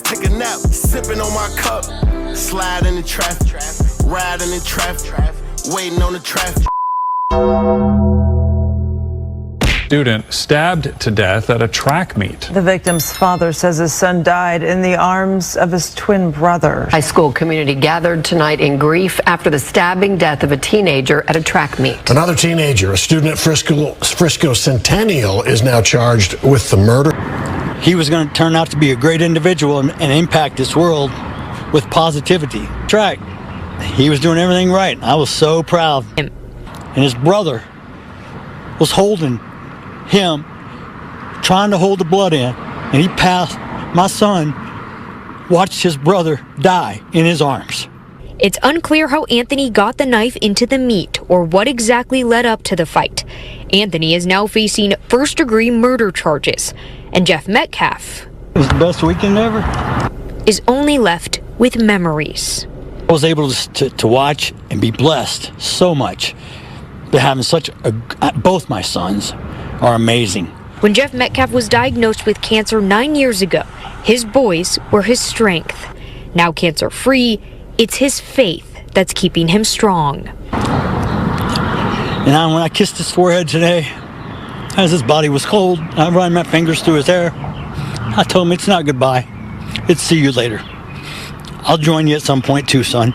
Take a nap, sipping on my cup, slide in the traffic, riding in traffic, waiting on the traffic. Student stabbed to death at a track meet. The victim's father says his son died in the arms of his twin brother. High school community gathered tonight in grief after the stabbing death of a teenager at a track meet. Another teenager, a student at Frisco Centennial, is now charged with the murder. He was going to turn out to be a great individual and impact this world with positivity. Track, he was doing everything right. I was so proud. And his brother was holding him, trying to hold the blood in, and he passed. My son watched his brother die in his arms. It's unclear how Anthony got the knife into the meat or what exactly led up to the fight. Anthony is now facing first-degree murder charges, and Jeff Metcalf It was the best weekend ever. is only left with memories. I was able to watch and be blessed so much. But having both my sons are amazing. When Jeff Metcalf was diagnosed with cancer 9 years ago, his boys were his strength. Now cancer-free, it's his faith that's keeping him strong. And when I kissed his forehead today, as his body was cold, I ran my fingers through his hair. I told him it's not goodbye. It's see you later. I'll join you at some point too, son.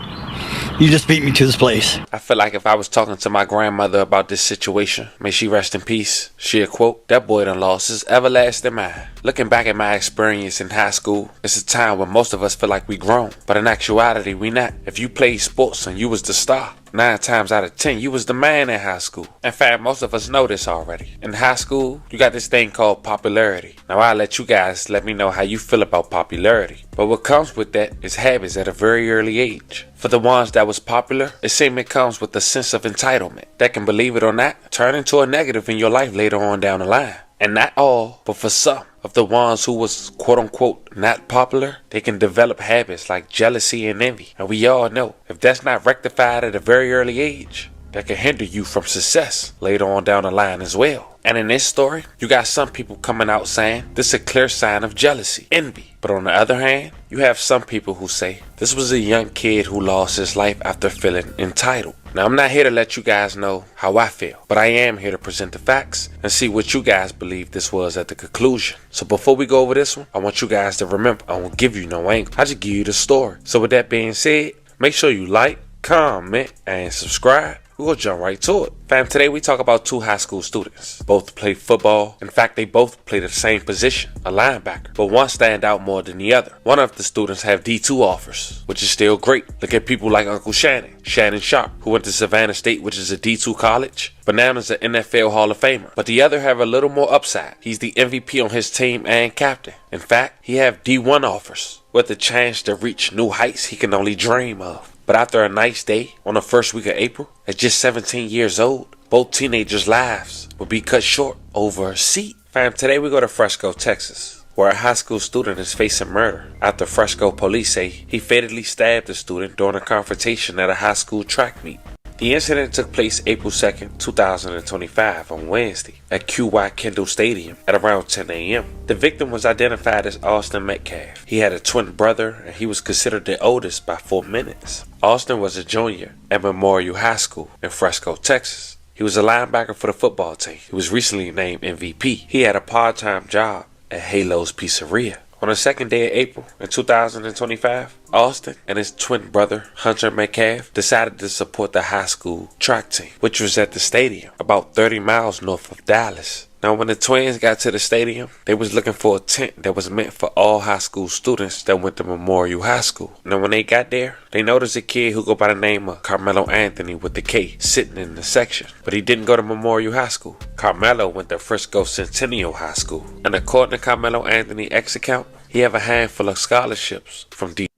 You just beat me to this place. I feel like if I was talking to my grandmother about this situation, may she rest in peace, she'd quote, "That boy done lost his everlasting mind." Looking back at my experience in high school, it's a time when most of us feel like we grown, but in actuality we not. If you played sports and you was the star, 9 times out of 10 you was the man in high school. In fact, most of us know this already. In high school, you got this thing called popularity. Now I'll let you guys let me know how you feel about popularity. But what comes with that is habits at a very early age. For the ones that was popular, it seems it comes with a sense of entitlement that can, believe it or not, turn into a negative in your life later on down the line. And not all, but for some of the ones who was quote-unquote not popular, they can develop habits like jealousy and envy. And we all know, if that's not rectified at a very early age, that can hinder you from success later on down the line as well. And in this story, you got some people coming out saying this is a clear sign of jealousy, envy. But on the other hand, you have some people who say this was a young kid who lost his life after feeling entitled. Now, I'm not here to let you guys know how I feel, but I am here to present the facts and see what you guys believe this was at the conclusion. So before we go over this one, I want you guys to remember, I won't give you no angle. I just give you the story. So with that being said, make sure you like, comment, and subscribe. We'll jump right to it. Fam, today we talk about 2 high school students. Both play football. In fact, they both play the same position, a linebacker. But one stand out more than the other. One of the students have D2 offers, which is still great. Look at people like Uncle Shannon Sharp, who went to Savannah State, which is a D2 college. Banana's an NFL Hall of Famer. But the other have a little more upside. He's the MVP on his team and captain. In fact, he have D1 offers, with the chance to reach new heights he can only dream of. But after a nice day on the first week of April, at just 17 years old, both teenagers' lives will be cut short over a seat. Fam, today we go to Frisco, Texas, where a high school student is facing murder after Frisco police say he fatally stabbed a student during a confrontation at a high school track meet. The incident took place April 2nd, 2025 on Wednesday at QY Kendall Stadium at around 10 a.m. The victim was identified as Austin Metcalf. He had a twin brother and he was considered the oldest by 4 minutes. Austin was a junior at Memorial High School in Frisco, Texas. He was a linebacker for the football team. He was recently named MVP. He had a part-time job at Halo's Pizzeria. On the second day of April in 2025, Austin and his twin brother, Hunter Metcalf, decided to support the high school track team, which was at the stadium about 30 miles north of Dallas. Now, when the twins got to the stadium, they was looking for a tent that was meant for all high school students that went to Memorial High School. Now, when they got there, they noticed a kid who go by the name of Carmelo Anthony with the K sitting in the section. But he didn't go to Memorial High School. Carmelo went to Frisco Centennial High School. And according to Carmelo Anthony's X account, he have a handful of scholarships from D.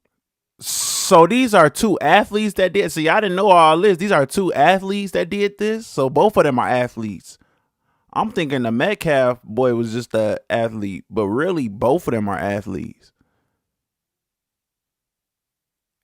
So these are 2 athletes that did. See, I didn't know all this. These are 2 athletes that did this. So both of them are athletes. I'm thinking the Metcalf boy was just an athlete, but really both of them are athletes.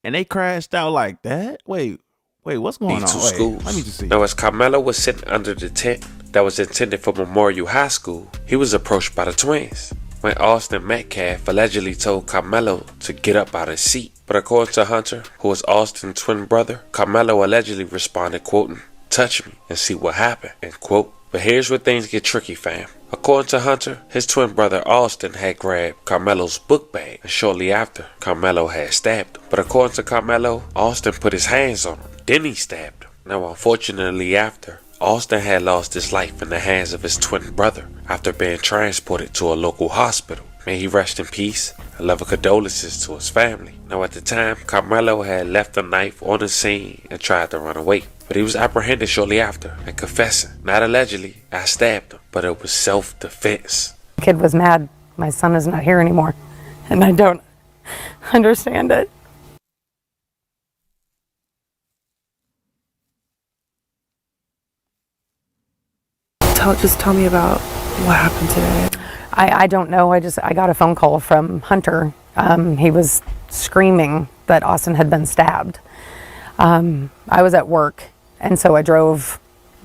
And they crashed out like that? Wait, what's going on? Schools. Let me just see. Now, as Carmelo was sitting under the tent that was intended for Memorial High School, he was approached by the twins. when Austin Metcalf allegedly told Carmelo to get up out of his seat. But according to Hunter, who is Austin's twin brother, Carmelo allegedly responded, quoting, "Touch me and see what happened," end quote. But here's where things get tricky, fam. According to Hunter, his twin brother Austin had grabbed Carmelo's book bag, and shortly after, Carmelo had stabbed him. But according to Carmelo, Austin put his hands on him, then he stabbed him. Now, unfortunately after, Austin had lost his life in the hands of his twin brother after being transported to a local hospital. May he rest in peace, and love and condolences to his family. Now, at the time, Carmelo had left the knife on the scene and tried to run away. But he was apprehended shortly after and confessing, not allegedly, I stabbed him, but it was self-defense. The kid was mad. My son is not here anymore, and I don't understand it. Just tell me about what happened today. I don't know. I got a phone call from Hunter. He was screaming that Austin had been stabbed. I was at work, and so I drove.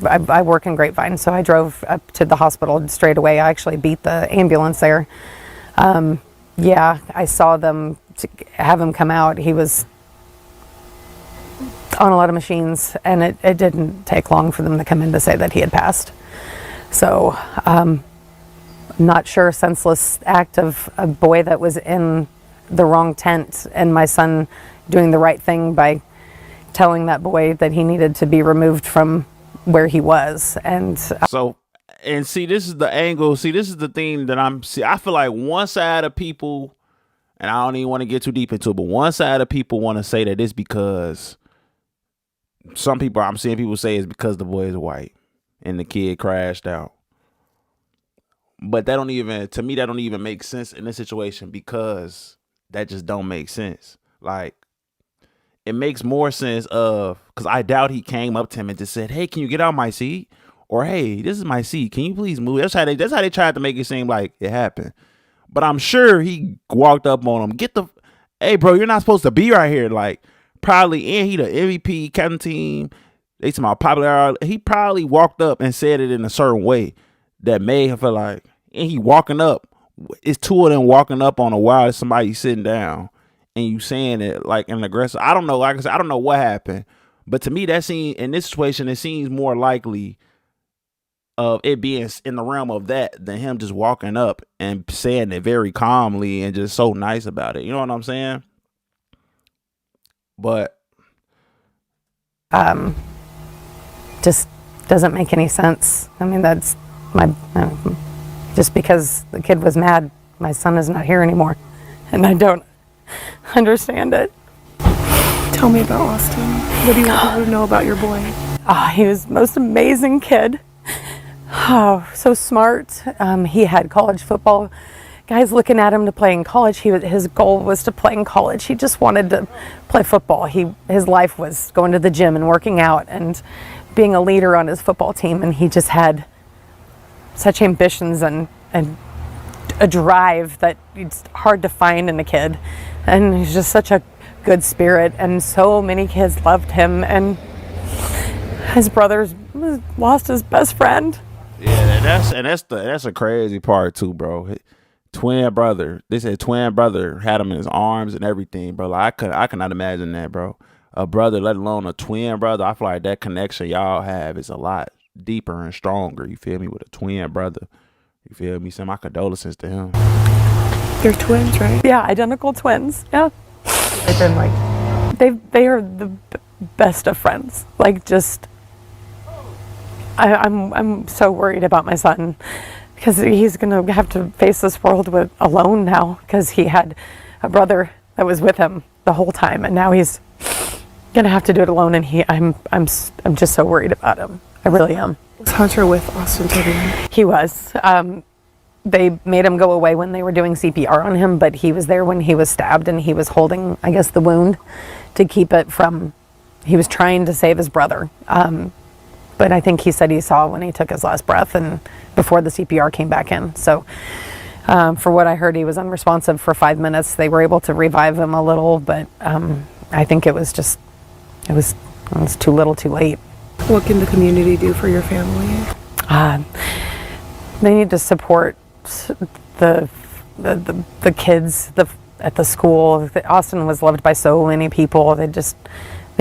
I work in Grapevine, so I drove up to the hospital straight away. I actually beat the ambulance there. Yeah, I saw them have him come out. He was on a lot of machines, and it didn't take long for them to come in to say that he had passed. So, not sure, senseless act of a boy that was in the wrong tent, and my son doing the right thing by telling that boy that he needed to be removed from where he was. And see, this is the angle. See, this is the thing that I feel like one side of people, and I don't even want to get too deep into it, but one side of people want to say that it's because some people, I'm seeing people say it's because the boy is white and the kid crashed out. But that don't even make sense in this situation, because that just don't make sense. Like, it makes more sense because I doubt he came up to him and just said, "Hey, can you get out my seat?" Or, "Hey, this is my seat. Can you please move?" That's how they tried to make it seem like it happened. But I'm sure he walked up on him. Hey, bro, you're not supposed to be right here. Like, probably, and he the MVP, captain team. They talking about popularity. He probably walked up and said it in a certain way that made him feel like, and he walking up. It's two of them walking up on a while there's somebody sitting down, and you saying it like an aggressive. I don't know. Like I said, I don't know what happened, but to me, that scene in this situation, it seems more likely of it being in the realm of that than him just walking up and saying it very calmly and just so nice about it. You know what I'm saying? But just doesn't make any sense. I mean, that's just because the kid was mad, my son is not here anymore, and I don't understand it. Tell me about Austin. What do you want people to know about your boy? He was the most amazing kid. Oh, so smart. He had college football guys looking at him to play in college. His goal was to play in college. He just wanted to play football. His life was going to the gym and working out and being a leader on his football team, and he just had such ambitions and a drive that it's hard to find in a kid. And he's just such a good spirit, and so many kids loved him, and his brother's lost his best friend. Yeah, that's a crazy part too, bro. Twin brother. They said twin brother had him in his arms and everything, bro. Like, I cannot imagine that, bro. A brother, let alone a twin brother. I feel like that connection y'all have is a lot deeper and stronger. You feel me? With a twin brother. You feel me? Send my condolences to him. They're twins, right? Yeah, identical twins. Yeah. They've been like, they are the best of friends. Like, just, I'm so worried about my son, because he's gonna have to face this world alone now, because he had a brother that was with him the whole time, and now he's gonna have to do it alone. And I'm just so worried about him. I really am. Was Hunter with Austin today? He was. They made him go away when they were doing CPR on him, but he was there when he was stabbed, and he was holding, I guess, the wound to keep it from, he was trying to save his brother. But I think he said he saw when he took his last breath and before the CPR came back in. So for what I heard, he was unresponsive for 5 minutes. They were able to revive him a little, but I think it was too little too late. What can the community do for your family? They need to support the the kids at the school. Austin was loved by so many people. They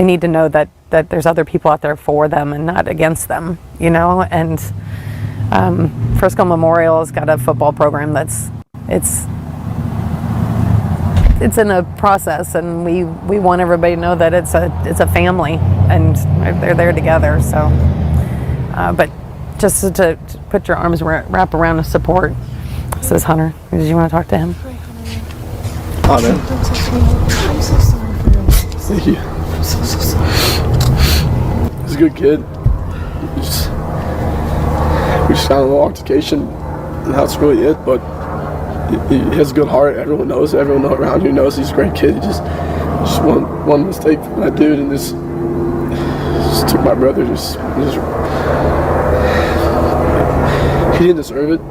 need to know that there's other people out there for them and not against them, you know. And Frisco Memorial has got a football program it's in a process, and we want everybody to know that it's a family and they're there together. So, but just to put your arms wrap around the support. This is Hunter. Did you want to talk to him? Oh, man. I'm so sorry for you. Thank you. I'm so sorry. He's a good kid. We just found a little altercation, and that's really it. But he has a good heart. Everyone knows. Everyone around here knows he's a great kid. He just one mistake from that dude, and just took my brother. He didn't deserve it.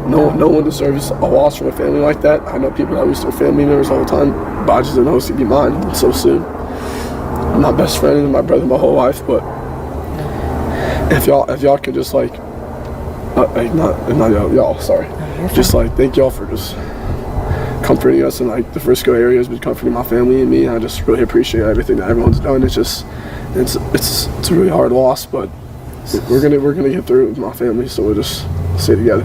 No one deserves a loss from a family like that. I know people that lose their family members all the time, but I just didn't know it's gonna be mine so soon. I'm my best friend and my brother my whole life, but if y'all could just like, not y'all, sorry, just like thank y'all for just comforting us, and like the Frisco area has been comforting my family and me. And I just really appreciate everything that everyone's done. It's a really hard loss, but we're gonna get through it with my family. So we'll just stay together.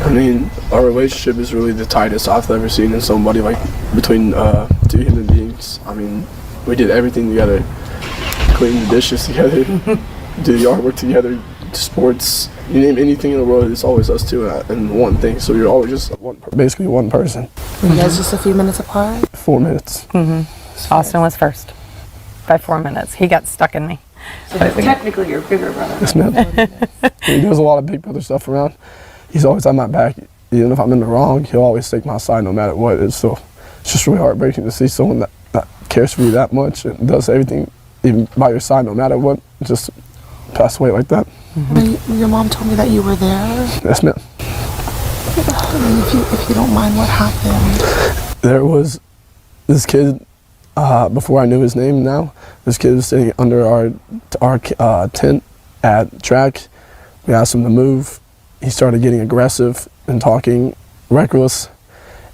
I mean, our relationship is really the tightest I've ever seen in somebody, like between two human beings. I mean, we did everything together, clean the dishes together, do the artwork together, sports, you name anything in the world, it's always us two and one thing. So you're always just basically one person. You guys just a few minutes apart? 4 minutes. Mm-hmm. Austin was first by 4 minutes. He got stuck in me. So technically your bigger brother. Yes, ma'am. He does a lot of big brother stuff around. He's always on my back. Even if I'm in the wrong, he'll always take my side no matter what. It's just really heartbreaking to see someone that cares for you that much and does everything even by your side no matter what, just pass away like that. Mm-hmm. Your mom told me that you were there. Yes, ma'am. If you don't mind, what happened? There was this kid, before I knew his name now, this kid was sitting under our tent at track. We asked him to move. He started getting aggressive and talking reckless.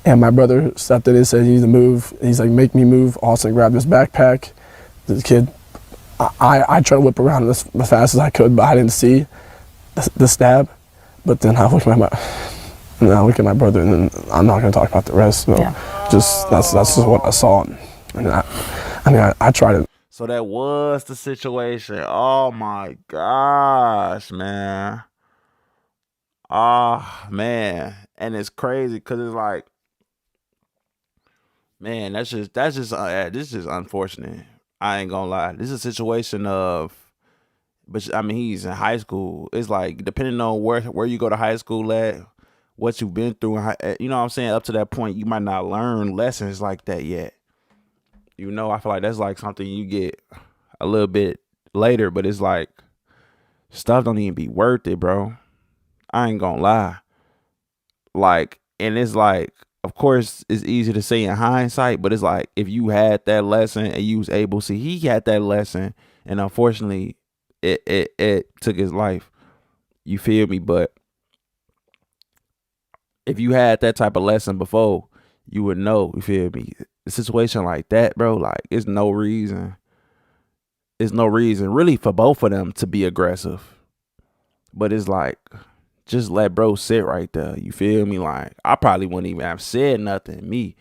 And my brother stepped in and said, "You need to move." He's like, "Make me move." Austin grabbed his backpack. The kid, I tried to whip around as fast as I could, but I didn't see the stab. But then I look at my brother, and then I'm not going to talk about the rest. So that's just what I saw. And I tried to. So that was the situation. Oh my gosh, man. Oh man, and it's crazy because it's like, man, this is just unfortunate. I ain't gonna lie. This is a situation of, but I mean, he's in high school. It's like depending on where you go to high school at, what you've been through, you know what I'm saying. Up to that point, you might not learn lessons like that yet. You know, I feel like that's like something you get a little bit later, but it's like stuff don't even be worth it, bro. I ain't gonna lie. Like, and it's like, of course, it's easy to say in hindsight, but it's like if you had that lesson and you was able to see, he had that lesson, and unfortunately, it took his life. You feel me? But if you had that type of lesson before, you would know. You feel me? A situation like that, bro, like it's no reason really for both of them to be aggressive. But it's like, just let bro sit right there. You feel me? Like, I probably wouldn't even have said nothing, me.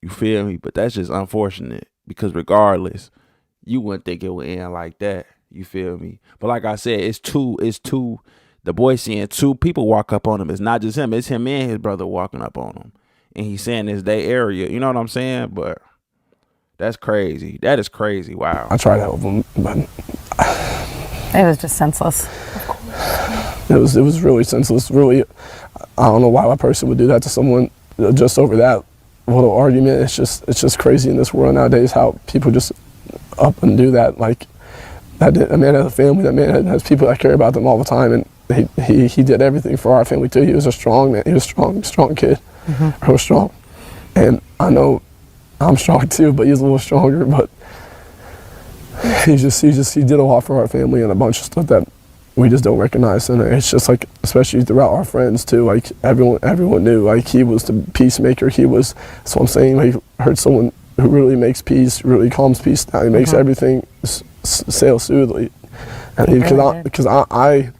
You feel me? But that's just unfortunate because regardless, you wouldn't think it would end like that. You feel me? But like I said, it's two. The boy seeing two people walk up on him. It's not just him. It's him and his brother walking up on him. And he's saying it's their area. You know what I'm saying? But that's crazy. That is crazy. Wow. I tried to help him, but it was just senseless. It was really senseless. Really, I don't know why a person would do that to someone just over that little argument. It's just crazy in this world nowadays how people just up and do that. Like that man has a family. That man has people that care about them all the time, and he did everything for our family too. He was a strong man. He was a strong kid. Mm-hmm. I was strong, and I know I'm strong too, but he's a little stronger. But he did a lot for our family and a bunch of stuff that we just don't recognize. And it's just like, especially throughout our friends too, like everyone knew like he was the peacemaker. He was, that's what I'm saying, like heard someone who really makes peace, really calms peace down. He makes everything sail smoothly. And because I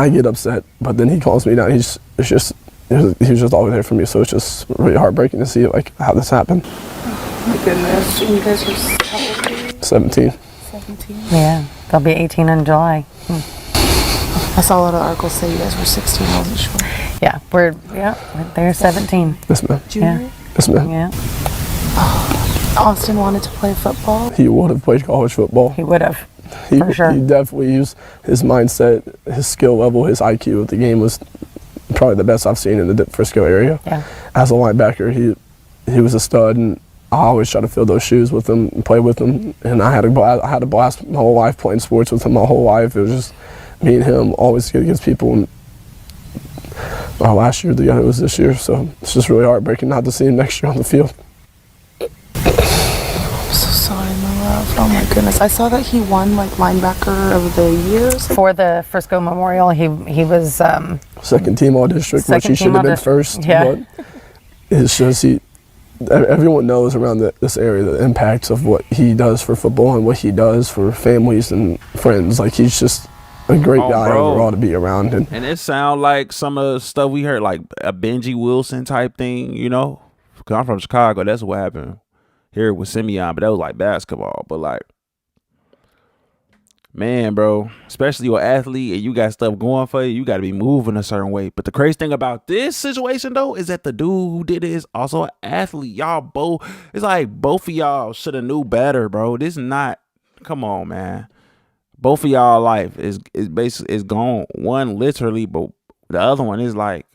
get upset, but then he calms me down. He was just always there for me. So it's just really heartbreaking to see like how this happened. Oh my goodness, you guys are how old are you? 17. 17. Yeah, they'll be 18 in July. I saw a lot of articles say you guys were 16. I wasn't sure. Yeah, they're 17. Yes, ma'am. Junior? Yeah. Yes, ma'am. Yeah. Austin wanted to play football. He would have played college football. He would have. For sure. He definitely used his mindset, his skill level, his IQ of the game was probably the best I've seen in the Frisco area. Yeah. As a linebacker, he was a stud, and I always try to fill those shoes with him and play with him. And I had a blast my whole life playing sports with him my whole life. It was just me and him always good against people. And our last year together was this year, so it's just really heartbreaking not to see him next year on the field. I'm so sorry, my love. Oh my goodness. I saw that he won like linebacker of the year. For the Frisco Memorial, he was second team all district, which he should have been first. Yeah. But it's just everyone knows around this area the impacts of what he does for football and what he does for families and friends. Like he's just a great guy overall to be around. And it sounds like some of the stuff we heard, like a Benji Wilson type thing, you know? Because I'm from Chicago, that's what happened here with Simeon, but that was like basketball. But like, man, bro, especially you're an athlete and you got stuff going for you got to be moving a certain way. But the crazy thing about this situation, though, is that the dude who did it is also an athlete. Y'all both, it's like both of y'all should have knew better, bro. This is not, come on, man. Both of y'all life is basically is gone. One literally, but the other one is like,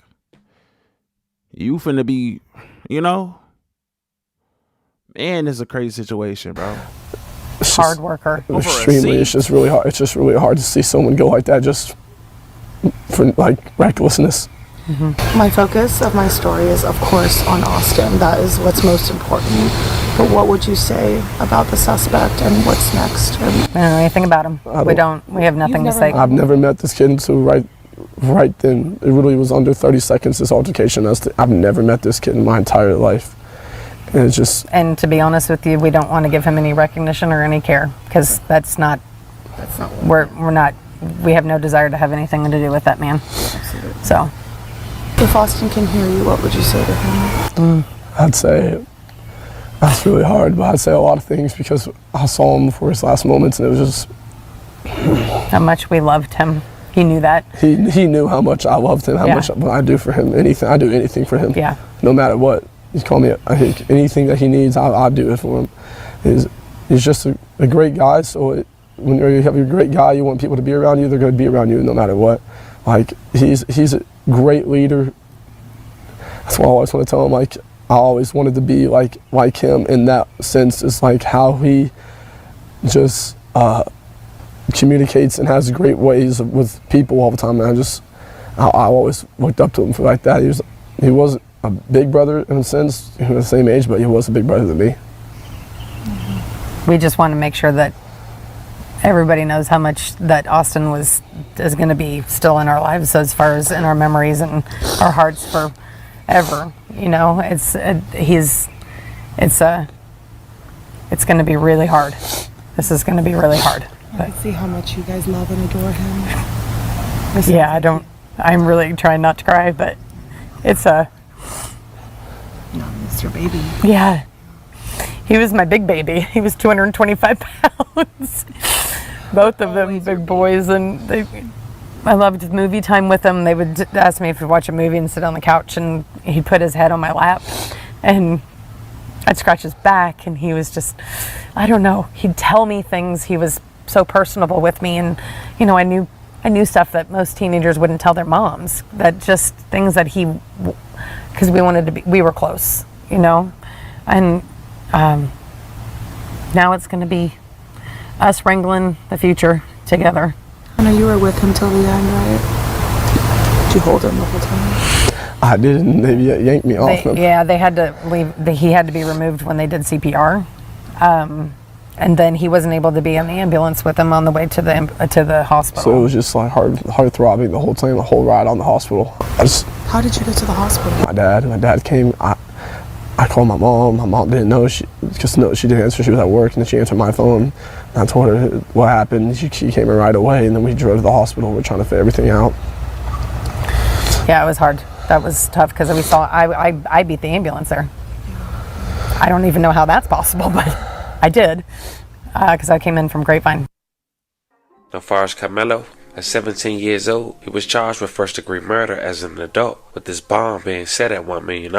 you finna be, you know? Man, it's a crazy situation, bro. hard worker. Extremely, it's just really hard. It's just really hard to see someone go like that just for like recklessness. My focus of my story is, of course, on Austin. That is what's most important. But what would you say about the suspect and what's next? I don't know anything about him. We have nothing to say. I've never met this kid until right then. It really was under 30 seconds, this altercation. I've never met this kid in my entire life. And it's just... And to be honest with you, we don't want to give him any recognition or any care, because that's not we have no desire to have anything to do with that man. Absolutely. So... If Austin can hear you, what would you say to him? I'd say, that's really hard, but I'd say a lot of things because I saw him before his last moments and it was just... How much we loved him. He knew that. He knew how much I loved him, how much I do for him. I do anything for him. Yeah. No matter what. He's called me, I think anything that he needs, I'll do it for him. He's just a great guy, so when you have a great guy, you want people to be around you, they're going to be around you no matter what. Like, he's a great leader. That's what I always want to tell him. Like, I always wanted to be like him in that sense. Is like how he just communicates and has great ways with people all the time. And I always looked up to him for like that. He wasn't a big brother in a sense. He was the same age, but he was a big brother to me. We just want to make sure that everybody knows how much that Austin is going to be still in our lives, as far as in our memories and our hearts forever. You know, it's going to be really hard. This is going to be really hard. I see how much you guys love and adore him. Yeah, I'm really trying not to cry, but it's No, it's your baby. Yeah. He was my big baby. He was 225 pounds. Both of them big boys, and I loved movie time with them. They would ask me if we'd watch a movie and sit on the couch, and he'd put his head on my lap, and I'd scratch his back, and he was just, I don't know, he'd tell me things. He was so personable with me, and you know, I knew stuff that most teenagers wouldn't tell their moms. That just things that because we were close, you know, and now it's going to be us wrangling the future together. I know you were with him till the end, right? Did you hold him the whole time? I didn't. They yanked me off him. Yeah, they had to leave. He had to be removed when they did CPR. And then he wasn't able to be in the ambulance with him on the way to the hospital. So it was just like heart throbbing the whole time, the whole ride on the hospital. How did you get to the hospital? My dad came. I called my mom. My mom didn't know. She didn't answer. She was at work, and then she answered my phone. And I told her what happened. She came in right away, and then we drove to the hospital. We're trying to fit everything out. Yeah, it was hard. That was tough because we saw. I beat the ambulance there. I don't even know how that's possible, but I did because I came in from Grapevine. As far as Carmelo, at 17 years old, he was charged with first-degree murder as an adult, with his bond being set at $1 million.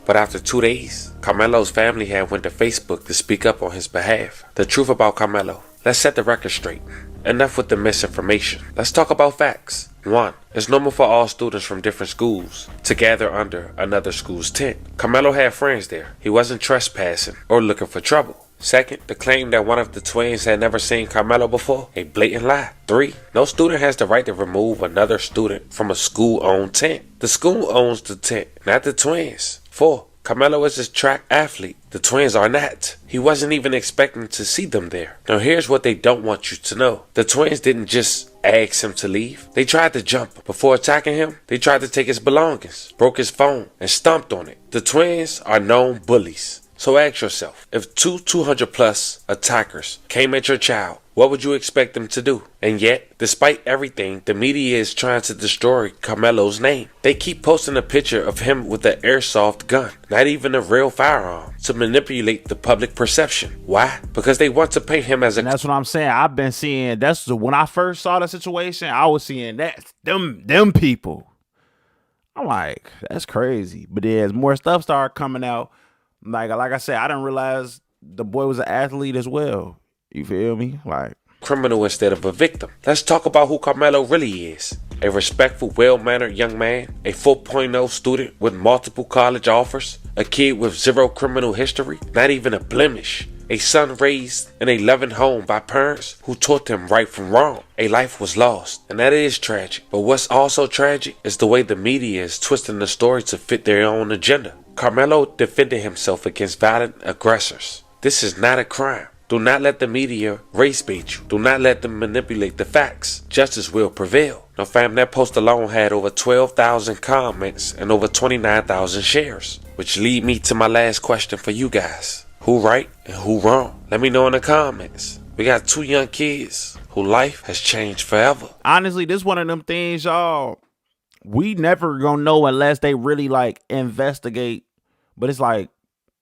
But after 2 days, Carmelo's family had went to Facebook to speak up on his behalf. The truth about Carmelo. Let's set the record straight. Enough with the misinformation. Let's talk about facts. 1. It's normal for all students from different schools to gather under another school's tent. Carmelo had friends there. He wasn't trespassing or looking for trouble. 2nd, the claim that one of the twins had never seen Carmelo before, a blatant lie. 3, no student has the right to remove another student from a school-owned tent. The school owns the tent, not the twins. 4, Carmelo is a track athlete. The twins are not. He wasn't even expecting to see them there. Now here's what they don't want you to know. The twins didn't just ask him to leave. They tried to jump him. Before attacking him, they tried to take his belongings, broke his phone, and stomped on it. The twins are known bullies. So ask yourself, if 200+ attackers came at your child, what would you expect them to do? And yet, despite everything, the media is trying to destroy Carmelo's name. They keep posting a picture of him with an airsoft gun, not even a real firearm, to manipulate the public perception. Why? Because they want to paint him as a... And that's what I'm saying. I've been seeing, when I first saw the situation, I was seeing that, them people. I'm like, that's crazy. But then as more stuff started coming out, like I said, I didn't realize the boy was an athlete as well. You feel me? Like, criminal instead of a victim. Let's talk about who Carmelo really is. A respectful, well-mannered young man, a 4.0 student with multiple college offers, a kid with 0 criminal history, not even a blemish, a son raised in a loving home by parents who taught him right from wrong. A life was lost, and that is tragic. But what's also tragic is the way the media is twisting the story to fit their own agenda. Carmelo defended himself against violent aggressors. This is not a crime. Do not let the media race bait you. Do not let them manipulate the facts. Justice will prevail. Now fam, that post alone had over 12,000 comments and over 29,000 shares. Which lead me to my last question for you guys. Who right and who wrong? Let me know in the comments. We got 2 young kids whose life has changed forever. Honestly, this one of them things, y'all, we never gonna know unless they really like investigate. But it's like,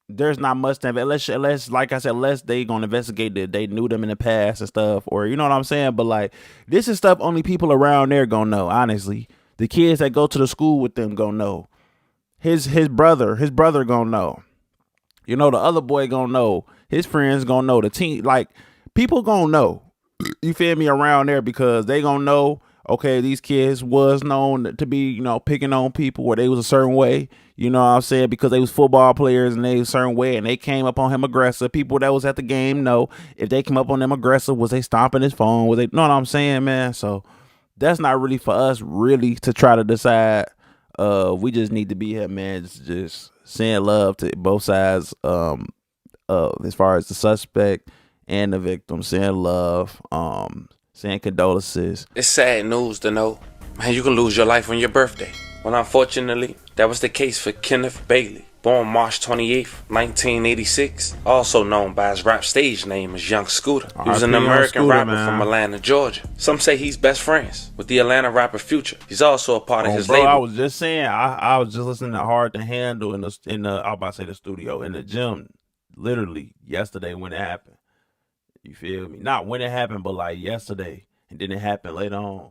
there's not much to unless like I said, unless they gonna investigate that they knew them in the past and stuff, or you know what I'm saying. But like, this is stuff only people around there gonna know. Honestly, the kids that go to the school with them gonna know. His brother gonna know. You know, the other boy gonna know. His friends gonna know. The team, like, people gonna know. You feel me, around there, because they gonna know. Okay, these kids was known to be, you know, picking on people, or they was a certain way, you know what I'm saying, because they was football players and they was a certain way, and they came up on him aggressive. People that was at the game know if they came up on them aggressive, was they stomping his phone, was they, know what I'm saying, man? So that's not really for us really to try to decide. We just need to be here, man, just saying love to both sides, as far as the suspect and the victim, saying love, saying condolences. It's sad news to know, man, you can lose your life on your birthday. Well, unfortunately, that was the case for Kenneth Bailey, born March 28th, 1986, also known by his rap stage name as Young Scooter. He was an American rapper from Atlanta, Georgia. Some say he's best friends with the Atlanta rapper Future. He's also a part of his label. I was just saying, I was just listening to Hard to Handle in the I was about to say the studio, in the gym, literally yesterday when it happened. You feel me? Not when it happened, but like yesterday. And then it happened later on.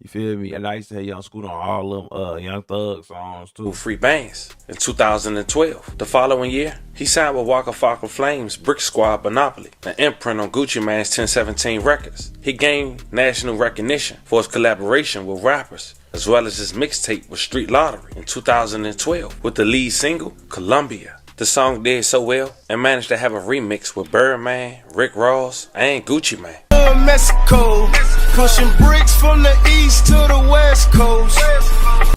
You feel me? And I used to have Young Scooter on all them Young Thug songs too. Free bands in 2012. The following year, he signed with Waka Flocka Flame's Brick Squad Monopoly, an imprint on Gucci Mane's 1017 Records. He gained national recognition for his collaboration with rappers, as well as his mixtape with Street Lottery in 2012 with the lead single, Columbia. The song did so well and managed to have a remix with Birdman, Rick Ross, and Gucci Mane. Mexico, pushing bricks from the east to the west coast.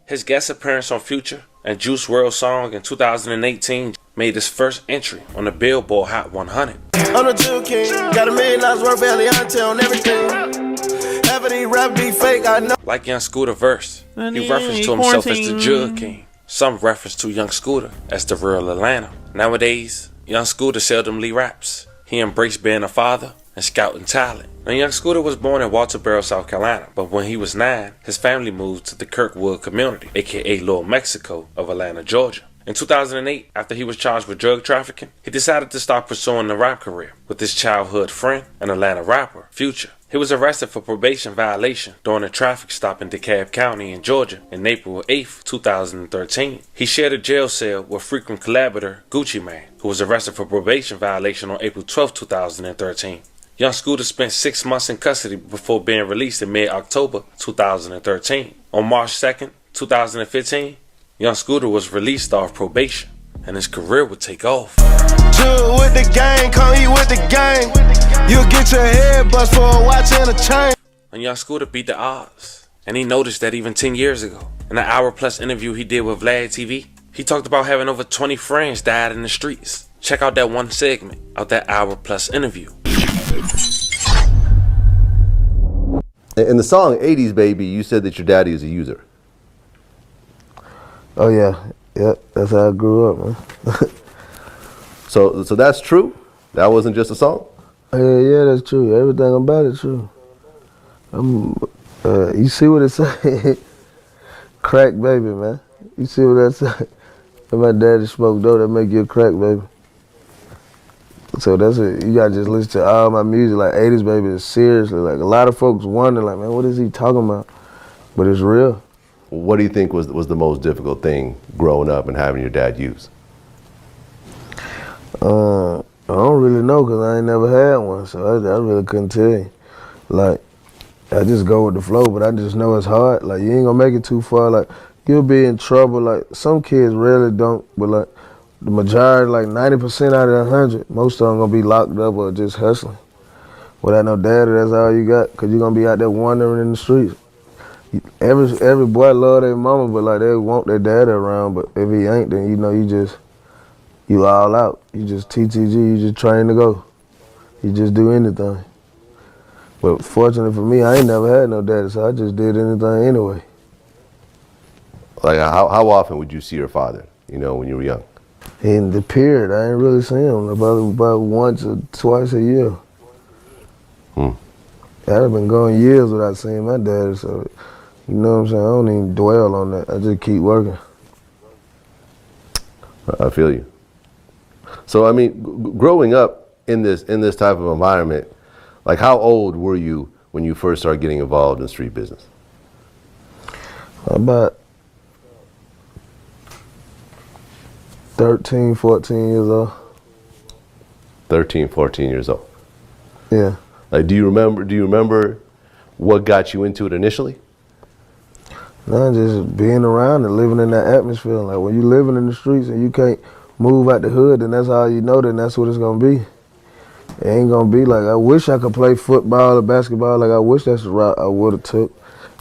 His guest appearance on Future and Juice WRLD's song in 2018 made his first entry on the Billboard Hot 100. I'm the Jill King. Got $1 million worth of Eliante on everything. Half of these rap be fake, I know. Like Young Scooter verse, he referenced to himself as the Jug King. Some reference to Young Scooter as the real Atlanta. Nowadays, Young Scooter seldomly raps. He embraced being a father and scouting talent. Now, Young Scooter was born in Walterboro, South Carolina, but when he was 9, his family moved to the Kirkwood community, aka Little Mexico of Atlanta, Georgia. In 2008, after he was charged with drug trafficking, he decided to start pursuing a rap career with his childhood friend and Atlanta rapper, Future. He was arrested for probation violation during a traffic stop in DeKalb County in Georgia on April 8, 2013. He shared a jail cell with frequent collaborator Gucci Mane, who was arrested for probation violation on April 12, 2013. Young Scooter spent 6 months in custody before being released in mid-October 2013. On March 2, 2015, Young Scooter was released off probation, and his career would take off. Jug with the gang, come eat with the gang. You'll get your head bust for a watch and a chain. And Young Scooter beat the odds, and he noticed that even 10 years ago, in an hour-plus interview he did with Vlad TV, he talked about having over 20 friends died in the streets. Check out that one segment of that hour-plus interview. In the song 80s Baby, you said that your daddy is a user. Oh yeah, that's how I grew up, man. So that's true? That wasn't just a song? Yeah, that's true. Everything about it true. You see what it say? Crack baby, man. You see what that say? If my daddy smoked dope, that make you a crack baby. So that's it. You gotta just listen to all my music, like 80s Baby is seriously. Like a lot of folks wonder, like, man, what is he talking about? But it's real. What do you think was the most difficult thing growing up and having your dad use? I don't really know because I ain't never had one, so I really couldn't tell you. Like, I just go with the flow, but I just know it's hard. Like, you ain't gonna make it too far. Like, you'll be in trouble. Like, some kids really don't, but like, the majority, like 90% out of 100, most of them gonna be locked up or just hustling. Without no daddy, that's all you got, because you're gonna be out there wandering in the streets. Every boy love their mama, but like they want their daddy around, but if he ain't, then you know you all out. You just TTG, you just train to go. You just do anything. But fortunately for me, I ain't never had no daddy, so I just did anything anyway. Like how often would you see your father, you know, when you were young? In the period, I ain't really seen him, about once or twice a year. I've been going years without seeing my daddy, so you know what I'm saying? I don't even dwell on that. I just keep working. I feel you. So I mean, growing up in this type of environment, like how old were you when you first started getting involved in street business? About 13, 14 years old. 13, 14 years old. Yeah. Like, do you remember what got you into it initially? No, just being around and living in that atmosphere. Like when you living in the streets and you can't move out the hood, then that's all you know, then that's what it's gonna be. It ain't gonna be like, I wish I could play football or basketball, like I wish that's the route I would've took,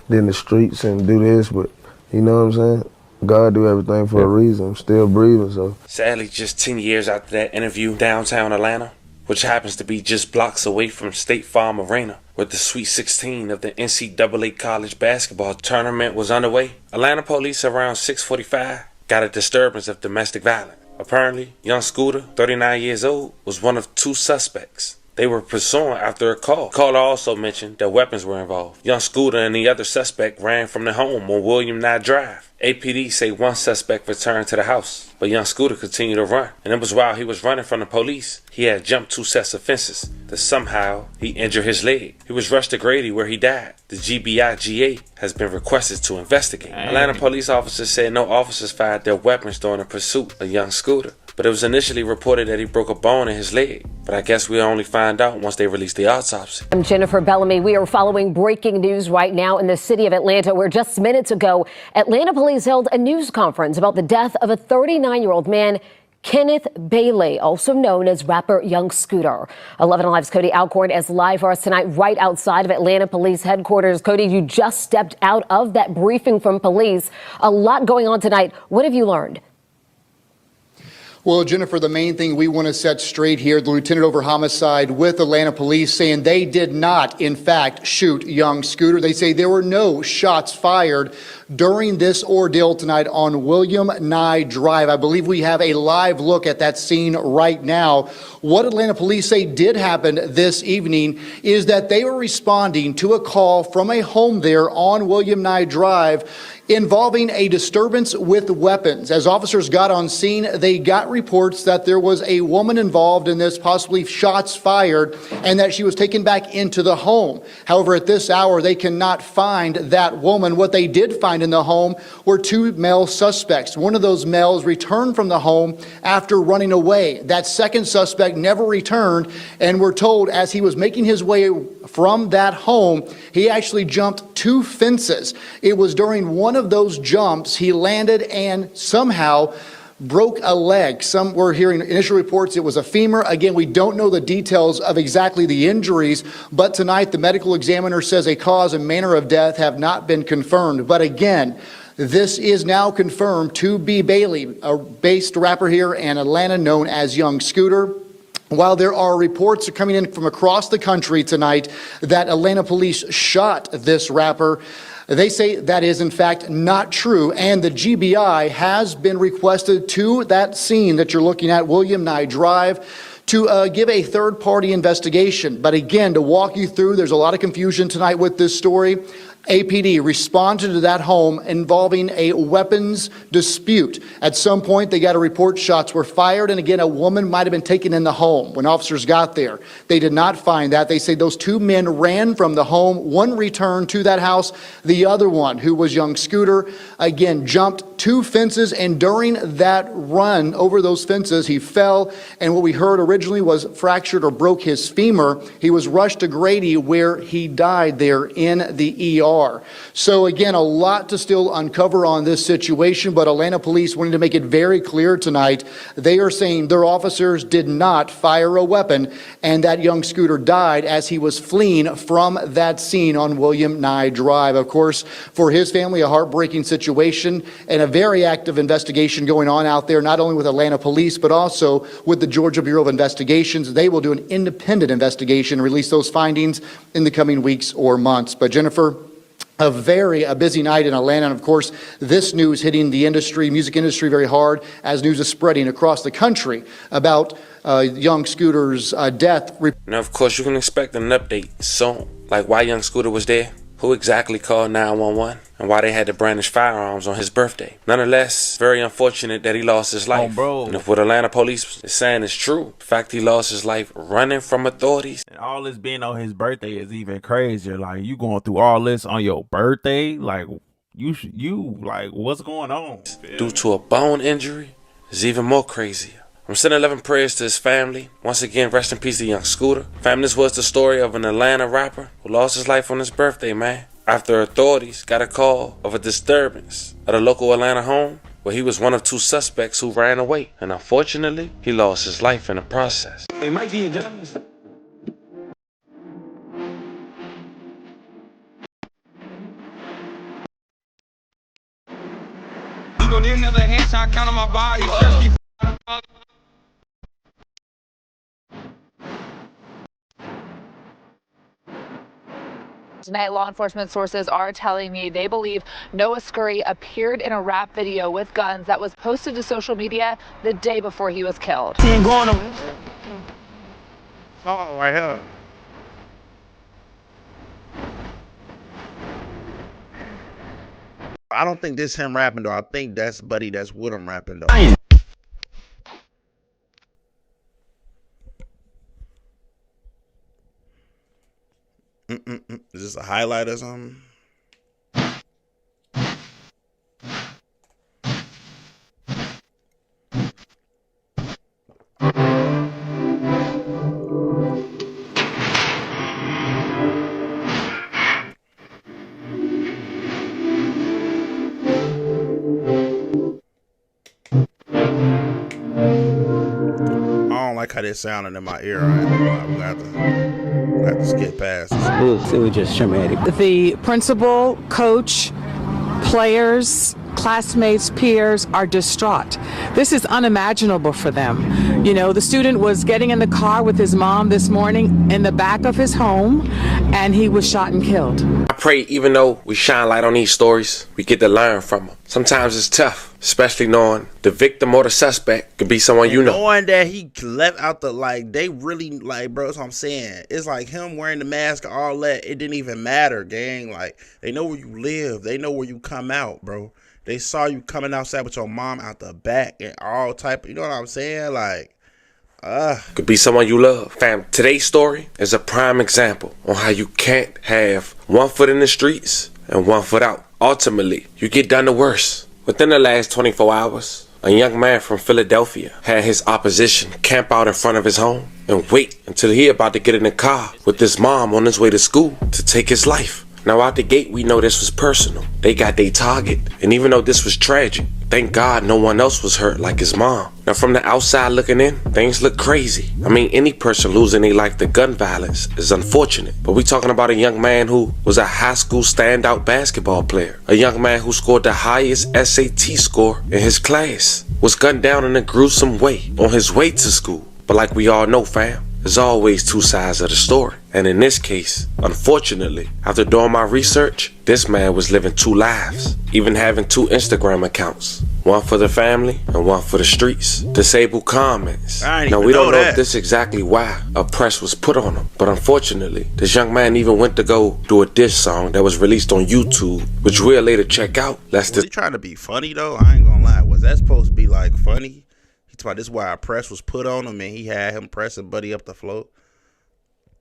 than the streets and do this, but you know what I'm saying? God do everything for a reason. I'm still breathing, so. Sadly, just 10 years after that interview downtown Atlanta, which happens to be just blocks away from State Farm Arena, where the Sweet 16 of the NCAA college basketball tournament was underway, Atlanta police around 6:45 got a disturbance of domestic violence. Apparently, Young Scooter, 39 years old, was one of 2 suspects they were pursuing after a call. The caller also mentioned that weapons were involved. Young Scooter and the other suspect ran from the home on William Nye Drive. APD say one suspect returned to the house, but Young Scooter continued to run. And it was while he was running from the police, he had jumped 2 sets of fences, that somehow he injured his leg. He was rushed to Grady where he died. The GBIGA has been requested to investigate. Atlanta police officers said no officers fired their weapons during the pursuit of Young Scooter, but it was initially reported that he broke a bone in his leg. But I guess we'll only find out once they release the autopsy. I'm Jennifer Bellamy. We are following breaking news right now in the city of Atlanta, where just minutes ago, Atlanta police held a news conference about the death of a 39-year-old man, Kenneth Bailey, also known as rapper Young Scooter. 11 Alive's Cody Alcorn is live for us tonight right outside of Atlanta Police Headquarters. Cody, you just stepped out of that briefing from police. A lot going on tonight. What have you learned? Well, Jennifer, the main thing we want to set straight here, the lieutenant over homicide with Atlanta police saying they did not, in fact, shoot young Scooter. They say there were no shots fired during this ordeal tonight on William Nye Drive. I believe we have a live look at that scene right now. What Atlanta police say did happen this evening is that they were responding to a call from a home there on William Nye Drive involving a disturbance with weapons. As officers got on scene, they got reports that there was a woman involved in this, possibly shots fired, and that she was taken back into the home. However, at this hour, they cannot find that woman. What they did find in the home were two male suspects. One of those males returned from the home after running away. That second suspect never returned, and we're told as he was making his way from that home, he actually jumped 2 fences. It was during one of those jumps he landed and somehow broke a leg. Some were hearing initial reports it was a femur. Again, we don't know the details of exactly the injuries, but tonight the medical examiner says a cause and manner of death have not been confirmed. But again, this is now confirmed to be Bailey, a based rapper here in Atlanta known as Young Scooter. While there are reports coming in from across the country tonight that Atlanta police shot this rapper, they say that is in fact not true, and the GBI has been requested to that scene that you're looking at, William Nye Drive, to give a third-party investigation. But again, to walk you through, there's a lot of confusion tonight with this story. APD responded to that home involving a weapons dispute. At some point, they got a report shots were fired, and again, a woman might have been taken in the home when officers got there. They did not find that. They say those 2 men ran from the home. One returned to that house. The other one, who was Young Scooter, again, jumped 2 fences, and during that run over those fences, he fell, and what we heard originally was fractured or broke his femur. He was rushed to Grady, where he died there in the ER. So again, a lot to still uncover on this situation, but Atlanta police wanted to make it very clear tonight. They are saying their officers did not fire a weapon, and that Young Scooter died as he was fleeing from that scene on William Nye Drive. Of course, for his family, a heartbreaking situation and a very active investigation going on out there, not only with Atlanta police, but also with the Georgia Bureau of Investigations. They will do an independent investigation and release those findings in the coming weeks or months. But Jennifer, a busy night in Atlanta, and of course, this news hitting the industry, music industry, very hard as news is spreading across the country about Young Scooter's death. Now, of course, you can expect an update soon, like why Young Scooter was there, who exactly called 911, and why they had to brandish firearms on his birthday. Nonetheless, very unfortunate that he lost his life. And if what Atlanta police is saying is true, the fact he lost his life running from authorities. And all this being on his birthday is even crazier. Like, you going through all this on your birthday? Like, like, what's going on? Due to a bone injury is even more crazier. I'm sending 11 prayers to his family. Once again, rest in peace to Young Scooter. Fam, this was the story of an Atlanta rapper who lost his life on his birthday, man. After authorities got a call of a disturbance at a local Atlanta home where he was one of 2 suspects who ran away. And unfortunately, he lost his life in the process. It might be a difference. You gonna need another handshot count on my body. Tonight, law enforcement sources are telling me they believe Noah Scurry appeared in a rap video with guns that was posted to social media the day before he was killed. He ain't going over. Oh, right here. I don't think this him rapping though. I think that's Buddy that's with him rapping though. Is this a highlight or something? I don't like how this sounding in my ear. We got to skip past this. It was just traumatic. The principal, coach, players, classmates, peers are distraught. This is unimaginable for them. You know, the student was getting in the car with his mom this morning in the back of his home, and he was shot and killed. I pray even though we shine light on these stories, we get to learn from them. Sometimes it's tough, especially knowing the victim or the suspect could be someone you know. Knowing that he left out the, like, they really, like, bro, that's what I'm saying. It's like him wearing the mask and all that. It didn't even matter, gang. Like, they know where you live. They know where you come out, bro. They saw you coming outside with your mom out the back and all type of, you know what I'm saying? Like, could be someone you love. Fam, today's story is a prime example on how you can't have one foot in the streets and one foot out. Ultimately, you get done the worst. Within the last 24 hours, a young man from Philadelphia had his opposition camp out in front of his home and wait until he about to get in the car with his mom on his way to school to take his life. Now out the gate, we know this was personal. They got their target. And even though this was tragic, thank God no one else was hurt like his mom. Now from the outside looking in, things look crazy. I mean, any person losing their life to gun violence is unfortunate. But we talking about a young man who was a high school standout basketball player. A young man who scored the highest SAT score in his class. Was gunned down in a gruesome way on his way to school. But like we all know, fam, there's always two sides of the story. And in this case, unfortunately, after doing my research, this man was living two lives, even having two Instagram accounts. One for the family and one for the streets. Disabled comments. Now we don't know if this is exactly why a press was put on him. But unfortunately, this young man even went to go do a diss song that was released on YouTube, which we'll later check out. Was he trying to be funny though? I ain't gonna lie. Was that supposed to be like funny? This is why a press was put on him and he had him pressing Buddy up the floor.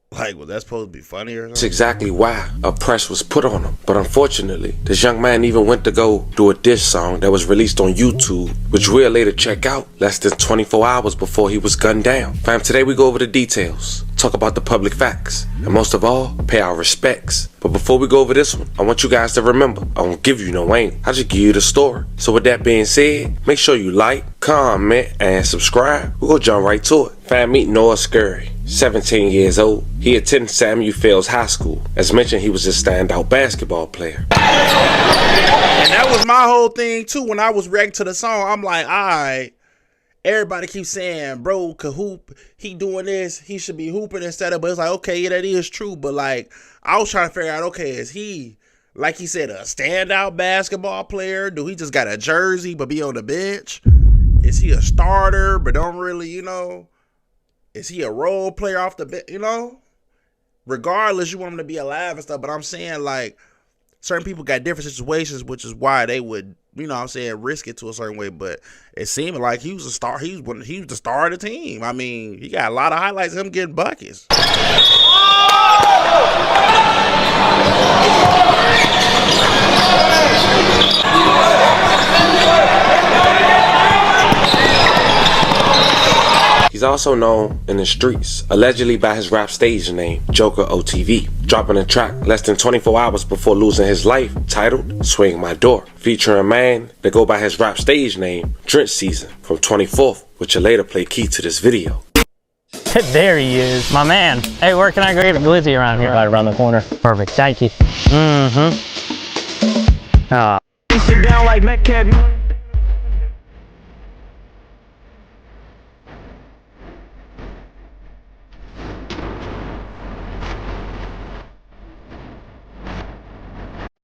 Like, was that supposed to be funny or something? That's exactly why a press was put on him. But unfortunately, this young man even went to go do a diss song that was released on YouTube, which we'll later check out less than 24 hours before he was gunned down. Fam, today we go over the details, talk about the public facts, and most of all, pay our respects. But before we go over this one, I want you guys to remember, I won't give you no ain't. I just give you the story. So with that being said, make sure you like, comment, and subscribe. We're gonna jump right to it. Fam, meet Noah Scurry, 17 years old. He attended Samuel Fields High School. As mentioned, he was a standout basketball player. And that was my whole thing too. When I was reacting to the song, I'm like, alright. Everybody keeps saying, bro, could hoop. He doing this. He should be hooping instead of. But it's like, okay, yeah, that is true. But like, I was trying to figure out, okay, is he, like he said, a standout basketball player? Do he just got a jersey but be on the bench? Is he a starter but don't really, you know? Is he a role player off the bench? You know? Regardless, you want him to be alive and stuff. But I'm saying, like, certain people got different situations, which is why they would, you know what I'm saying, risk it to a certain way. But it seemed like he was a star. He was the star of the team. I mean, he got a lot of highlights of him getting buckets. He's also known in the streets, allegedly by his rap stage name, Joker OTV, dropping a track less than 24 hours before losing his life, titled Swing My Door, featuring a man that go by his rap stage name, Drench Season, from 24th, which will later play key to this video. There he is, my man. Hey, where can I get a glizzy around here? Right around the corner. Perfect, thank you. Sit down like Metcalf.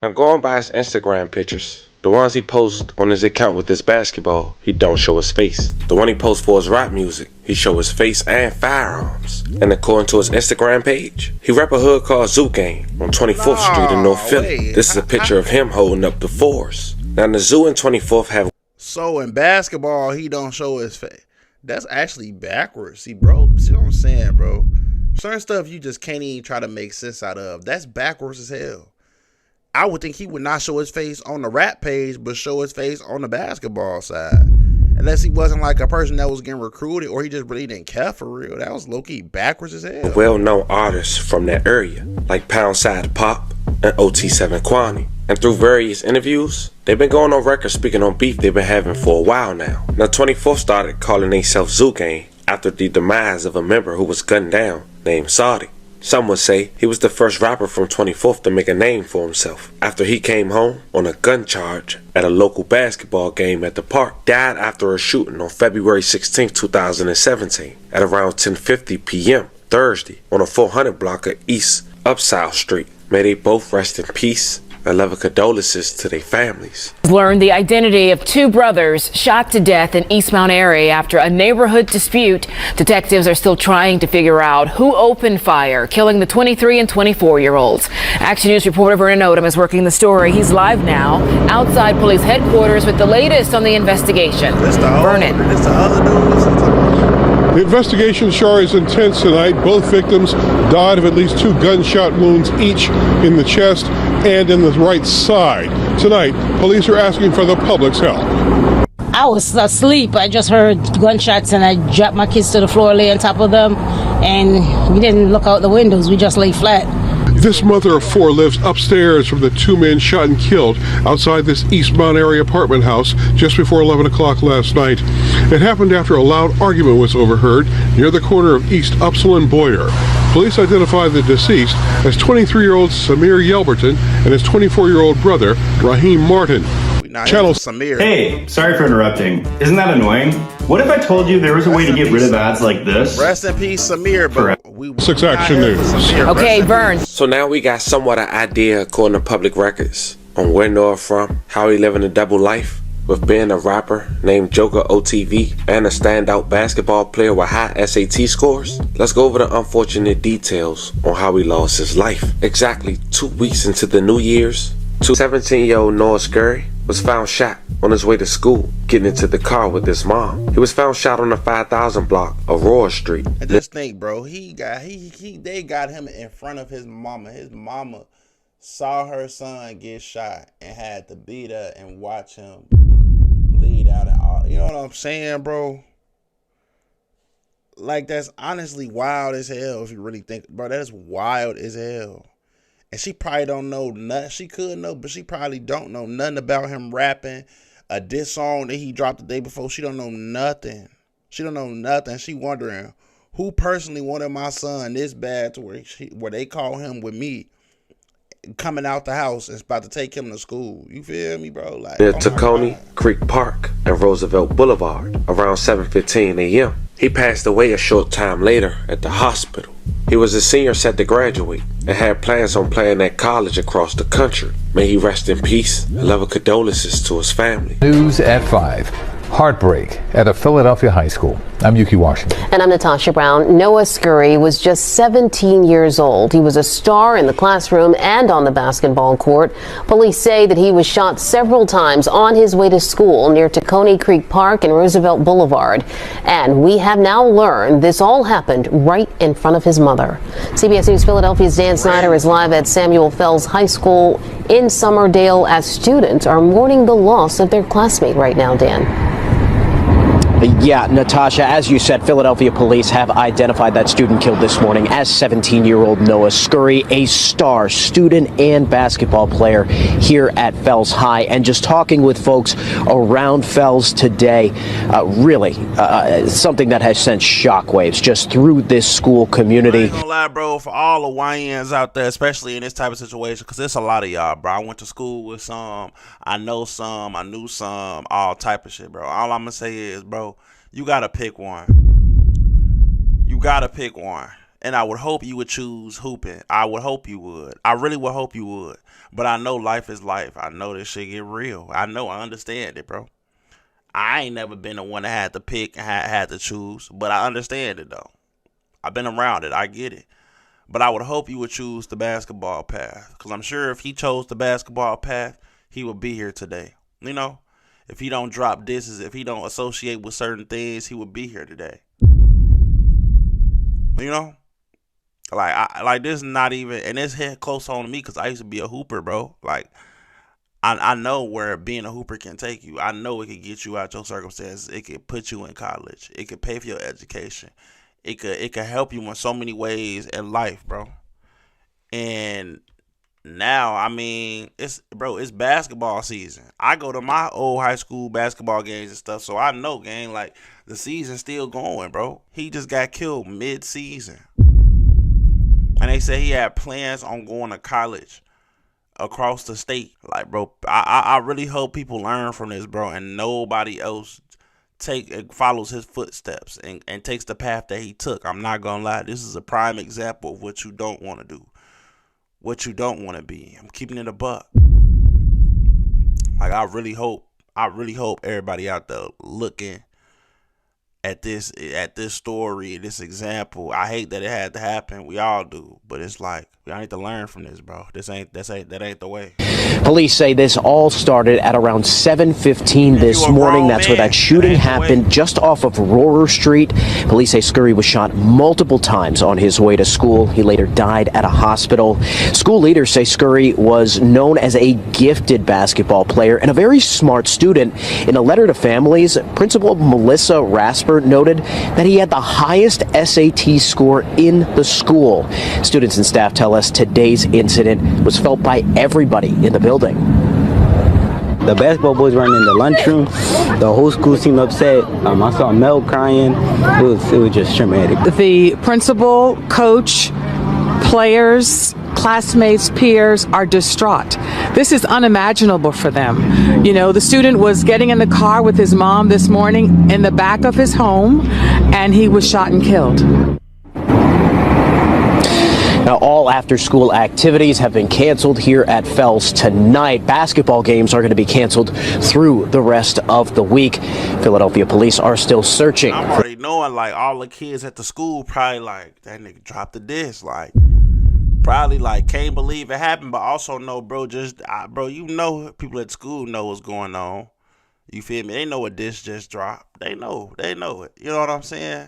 Now going by his Instagram pictures, the ones he posts on his account with his basketball, he don't show his face. The one he posts for his rap music, he show his face and firearms. And according to his Instagram page, he rep a hood called Zoo Gang on 24th Street in North Philly. This is a picture of him holding up the fours. Now the zoo in 24th have... So in basketball, he don't show his face. That's actually backwards. See, bro, see what I'm saying, bro? Certain stuff you just can't even try to make sense out of. That's backwards as hell. I would think he would not show his face on the rap page, but show his face on the basketball side. Unless he wasn't like a person that was getting recruited or he just really didn't care for real. That was low-key backwards as hell. Well-known artists from that area, like Poundside Pop and OT7 Kwani. And through various interviews, they've been going on record speaking on beef they've been having for a while now. Now 24th started calling themselves Zoo Gang after the demise of a member who was gunned down named Saudi. Some would say he was the first rapper from 24th to make a name for himself after he came home on a gun charge at a local basketball game at the park. Died after a shooting on February 16, 2017 at around 10:50 p.m. Thursday on a 400 block of East Upside Street. May they both rest in peace and love and condolences to their families. Learned the identity of two brothers shot to death in East Mount Airy after a neighborhood dispute. Detectives are still trying to figure out who opened fire, killing the 23 and 24-year-olds. Action News reporter Vernon Odom is working the story. He's live now outside police headquarters with the latest on the investigation. Vernon. The investigation sure is intense tonight. Both victims died of at least 2 gunshot wounds each in the chest and in the right side. Tonight, police are asking for the public's help. I was asleep. I just heard gunshots and I dropped my kids to the floor, lay on top of them, and we didn't look out the windows. We just lay flat. This mother of 4 lives upstairs from the 2 men shot and killed outside this East Mount Airy apartment house just before 11 o'clock last night. It happened after a loud argument was overheard near the corner of East Upsall and Boyer. Police identified the deceased as 23-year-old Samir Yelberton and his 24-year-old brother, Raheem Martin. Channel Samir. Hey, sorry for interrupting. Isn't that annoying? What if I told you there was a way to get rid of ads like this? Rest in peace, Samir. But 6 Action News. Okay, Vern. So now we got somewhat an idea, according to public records, on where Noah from, how he living a double life with being a rapper named Joker OTV and a standout basketball player with high SAT scores. Let's go over the unfortunate details on how he lost his life. Exactly 2 weeks into the New Year's, 17-year-old Noah Scurry was found shot on his way to school, getting into the car with his mom. He was found shot on the 5000 block, Aurora Street. I just think, bro, they got him in front of his mama. His mama saw her son get shot and had to beat her and watch him bleed out and all. You know what I'm saying, bro? Like, that's honestly wild as hell if you really think, bro. That is wild as hell. And she probably don't know nothing. She could know, but she probably don't know nothing about him rapping a diss song that he dropped the day before. She don't know nothing. She don't know nothing. She wondering who personally wanted my son this bad to where they call him with me coming out the house and about to take him to school. You feel me, bro? Like, near Tacony Creek Park and Roosevelt Boulevard around 7:15 a.m. He passed away a short time later at the hospital. He was a senior set to graduate and had plans on playing at college across the country. May he rest in peace and love and condolences to his family. News at 5. Heartbreak at a Philadelphia high school. I'm Yuki Washington. And I'm Natasha Brown. Noah Scurry was just 17 years old. He was a star in the classroom and on the basketball court. Police say that he was shot several times on his way to school near Tacony Creek Park and Roosevelt Boulevard. And we have now learned this all happened right in front of his mother. CBS News Philadelphia's Dan Snyder is live at Samuel Fells High School in Summerdale as students are mourning the loss of their classmate right now, Dan. Yeah, Natasha, as you said, Philadelphia police have identified that student killed this morning as 17-year-old Noah Scurry, a star student and basketball player here at Fells High. And just talking with folks around Fells today, really something that has sent shockwaves just through this school community. I ain't gonna lie, bro, for all the YNs out there, especially in this type of situation, because there's a lot of y'all, bro. I went to school with some, I know some, I knew some, all type of shit, bro. All I'm gonna say is, bro, you gotta pick one. You gotta pick one. And I would hope you would choose hooping. I would hope you would. I really would hope you would. But I know life is life. I know this shit get real. I understand it, bro. I ain't never been the one that had to pick and had to choose. But I understand it, though. I've been around it. I get it. But I would hope you would choose the basketball path. Because I'm sure if he chose the basketball path, he would be here today. You know? If he don't drop disses, if he don't associate with certain things, he would be here today. You know? Like this is not even, and this hit close home to me because I used to be a hooper, bro. Like, I know where being a hooper can take you. I know it could get you out your circumstances. It could put you in college. It could pay for your education. It could help you in so many ways in life, bro. And now, I mean, it's basketball season. I go to my old high school basketball games and stuff, so I know, gang, like, the season's still going, bro. He just got killed mid-season. And And they said he had plans on going to college across the state. Like, bro, I really hope people learn from this, bro, and nobody else follows his footsteps and takes the path that he took. I'm not gonna lie, this is a prime example of what you don't want to do, what you don't want to be. I'm keeping it a buck. Like, I really hope everybody out there looking at this story, this example. I hate that it had to happen. We all do, but it's like we all need to learn from this, bro. That ain't the way. Police say this all started at around 7:15 this morning. That's where that shooting happened, just off of Rohrer Street. Police say Scurry was shot multiple times on his way to school. He later died at a hospital. School leaders say Scurry was known as a gifted basketball player and a very smart student. In a letter to families, Principal Melissa Rasper noted that he had the highest SAT score in the school. Students and staff tell us today's incident was felt by everybody in the building. The basketball boys running in the lunchroom. The whole school seemed upset. I saw Mel crying. It was just traumatic. The principal, coach, players, classmates, peers are distraught. This is unimaginable for them. You know, the student was getting in the car with his mom this morning in the back of his home, and he was shot and killed. Now, all after-school activities have been canceled here at Fells tonight. Basketball games are going to be canceled through the rest of the week. Philadelphia police are still searching. I'm already knowing, like, all the kids at the school probably like, that nigga dropped the disc, like, probably like can't believe it happened, but also know, bro, bro, you know, people at school know what's going on. You feel me? They know what disc just dropped. They know it. You know what I'm saying?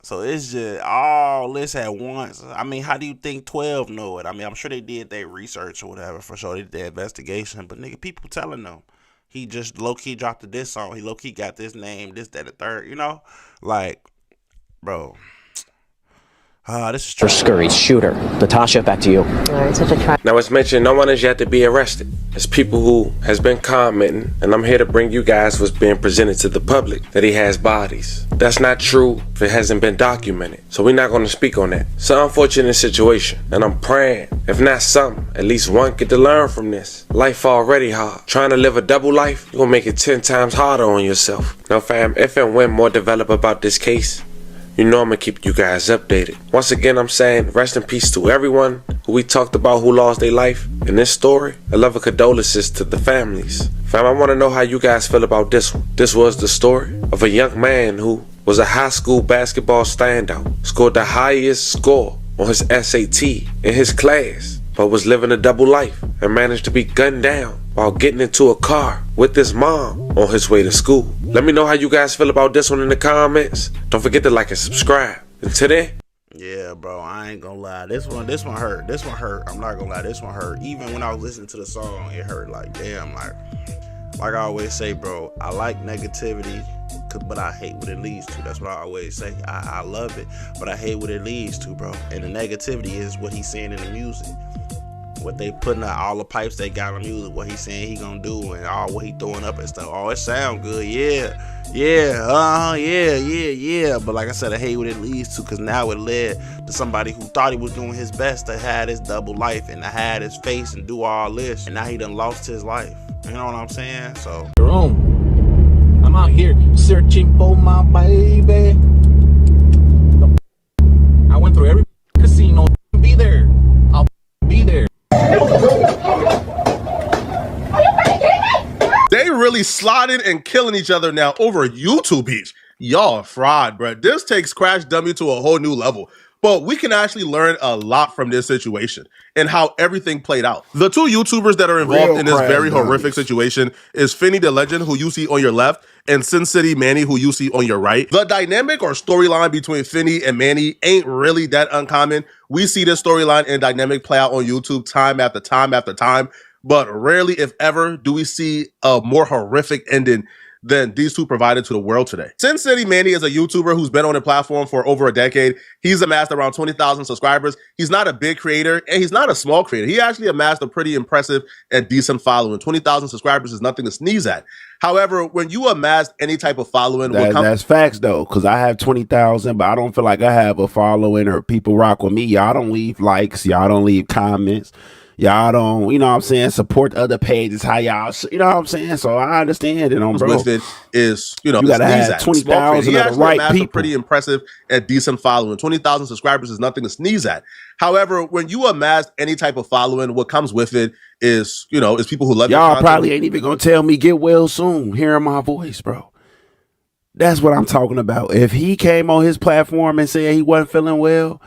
So it's just all this at once. I mean, how do you think 12 know it? I mean, I'm sure they did their research or whatever, for sure. They did their investigation. But, nigga, people telling them. He just low-key dropped the diss song. He low-key got this name, this, that, the third, you know? Like, bro. This is For Scurry's shooter. Natasha, back to you. Now, as mentioned, no one has yet to be arrested. It's people who has been commenting, and I'm here to bring you guys what's being presented to the public, that he has bodies. That's not true if it hasn't been documented. So we're not going to speak on that. It's an unfortunate situation, and I'm praying, if not some, at least one get to learn from this. Life already hard. Trying to live a double life, you're going to make it 10 times harder on yourself. Now, fam, if and when more develop about this case, you know I'm going to keep you guys updated. Once again, I'm saying rest in peace to everyone who we talked about who lost their life in this story. A love and condolences to the families. Fam, I want to know how you guys feel about this one. This was the story of a young man who was a high school basketball standout, scored the highest score on his SAT in his class, but was living a double life and managed to be gunned down while getting into a car with his mom on his way to school. Let me know how you guys feel about this one in the comments. Don't forget to like and subscribe. Until then. Yeah, bro, I ain't gonna lie. This one hurt. This one hurt. I'm not gonna lie. This one hurt. Even when I was listening to the song, it hurt. Like, damn, like I always say, bro, I like negativity, but I hate what it leads to. That's what I always say. I love it, but I hate what it leads to, bro. And the negativity is what he's saying in the music. What they putting out, all the pipes they got on music, what he's saying he gonna do, and all what he throwing up and stuff. Oh, it sound good, yeah. But like I said, I hate what it leads to, because now it led to somebody who thought he was doing his best to have this double life and to hide his face and do all this, and now he done lost his life. You know what I'm saying? So I'm out here searching for my baby. I went through every casino. Be there. I'll be there. They really slotting and killing each other now over YouTube beats. Y'all fraud, bro. This takes Crash Dummy to a whole new level. But we can actually learn a lot from this situation and how everything played out. The two YouTubers that are involved in this very horrific situation is Finny the Legend, who you see on your left, and Sincity Manny, who you see on your right. The dynamic or storyline between Finny and Manny ain't really that uncommon. We see this storyline and dynamic play out on YouTube time after time after time, but rarely, if ever, do we see a more horrific ending than these two provided to the world today. Sincity Manny is a YouTuber who's been on the platform for over a decade. He's amassed around 20,000 subscribers. He's not a big creator, and he's not a small creator. He actually amassed a pretty impressive and decent following. 20,000 subscribers is nothing to sneeze at. However, when you amass any type of following, that's facts though, because I have 20,000, but I don't feel like I have a following or people rock with me. Y'all don't leave likes, y'all don't leave comments, y'all don't, you know what I'm saying, support other pages, how y'all, you know what I'm saying. So I understand it, bro. With it is, you gotta have 20,000 of the right people. A pretty impressive and decent following. 20,000 subscribers is nothing to sneeze at. However, when you amass any type of following, what comes with it is, is people who love your y'all content. Probably ain't even gonna tell me get well soon. Hearing my voice, bro. That's what I'm talking about. If he came on his platform and said he wasn't feeling well,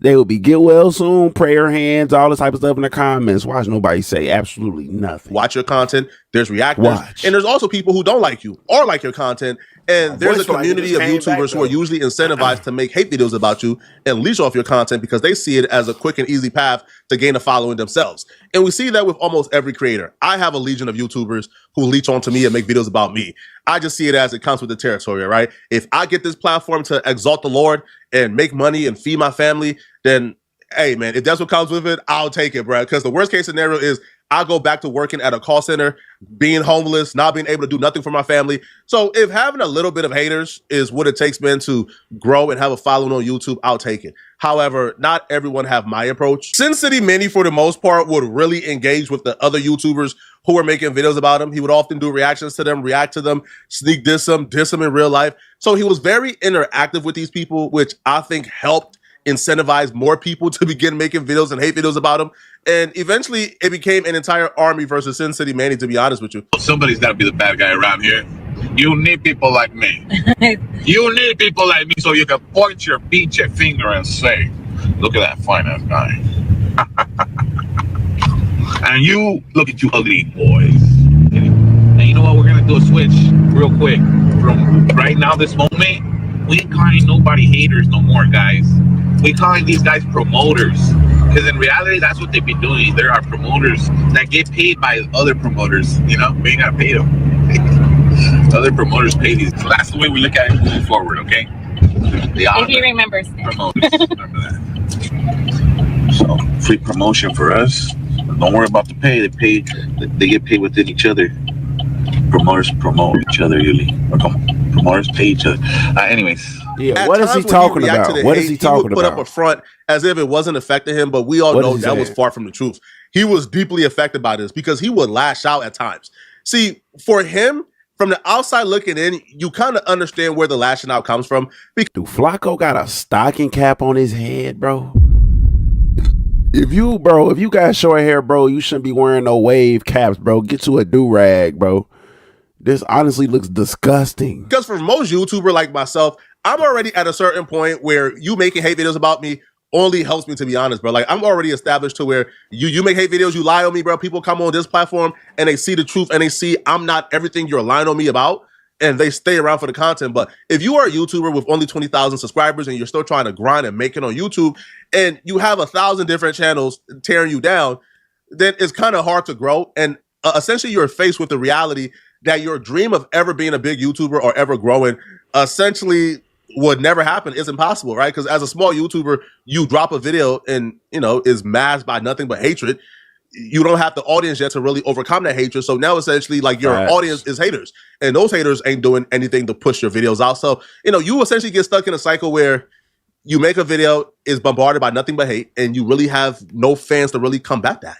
they would be get well soon, prayer hands, all this type of stuff in the comments. Watch nobody say absolutely nothing. Watch your content. There's reactors. And there's also people who don't like you or like your content. And there's a community of YouTubers who are usually incentivized to make hate videos about you and leech off your content because they see it as a quick and easy path to gain a following themselves. And we see that with almost every creator. I have a legion of YouTubers who leech onto me and make videos about me. I just see it as it comes with the territory, right? If I get this platform to exalt the Lord and make money and feed my family, then, hey, man, if that's what comes with it, I'll take it, bro. Because the worst case scenario is I'll go back to working at a call center, being homeless, not being able to do nothing for my family. So if having a little bit of haters is what it takes, man, to grow and have a following on YouTube, I'll take it. However, not everyone have my approach. Sincity Manny, for the most part, would really engage with the other YouTubers who were making videos about him. He would often do reactions to them, react to them, sneak diss them in real life. So he was very interactive with these people, which I think helped incentivize more people to begin making videos and hate videos about him. And eventually it became an entire army versus Sincity Manny, to be honest with you. Somebody's got to be the bad guy around here. You need people like me. You need people like me so you can point your finger and say, look at that fine ass guy. And you, look at you ugly boys. And you know what? We're going to do a switch real quick. From right now, this moment, we ain't calling nobody haters no more, guys. We calling these guys promoters. Because in reality, that's what they be doing. There are promoters that get paid by other promoters. We ain't got to pay them. Other promoters pay these. So that's the way we look at it moving forward, okay? If he remembers. Promoters, remember that. So, free promotion for us. Don't worry about the pay. They get paid within each other. Promoters promote each other, usually. Promoters pay each other. Anyways. Yeah, what is he talking about? What is he talking about? He would put up a front as if it wasn't affecting him, but we all know that was far from the truth. He was deeply affected by this because he would lash out at times. See, for him, from the outside looking in, you kind of understand where the lashing out comes from. Dude, Flacco got a stocking cap on his head, bro. If you got short hair, bro, you shouldn't be wearing no wave caps, bro. Get you a do-rag, bro. This honestly looks disgusting. Because for most YouTuber like myself, I'm already at a certain point where you making hate videos about me only helps me, to be honest, bro. Like, I'm already established to where you make hate videos, you lie on me, bro. People come on this platform and they see the truth and they see I'm not everything you're lying on me about, and they stay around for the content. But if you are a YouTuber with only 20,000 subscribers and you're still trying to grind and make it on YouTube, and you have 1,000 different channels tearing you down, then it's kind of hard to grow. And essentially you're faced with the reality that your dream of ever being a big YouTuber or ever growing essentially would never happen. It's impossible, right? Because as a small YouTuber, you drop a video and, is masked by nothing but hatred. You don't have the audience yet to really overcome that hatred. So now essentially like your audience is haters, and those haters ain't doing anything to push your videos out. So, you essentially get stuck in a cycle where you make a video, is bombarded by nothing but hate, and you really have no fans to really combat that,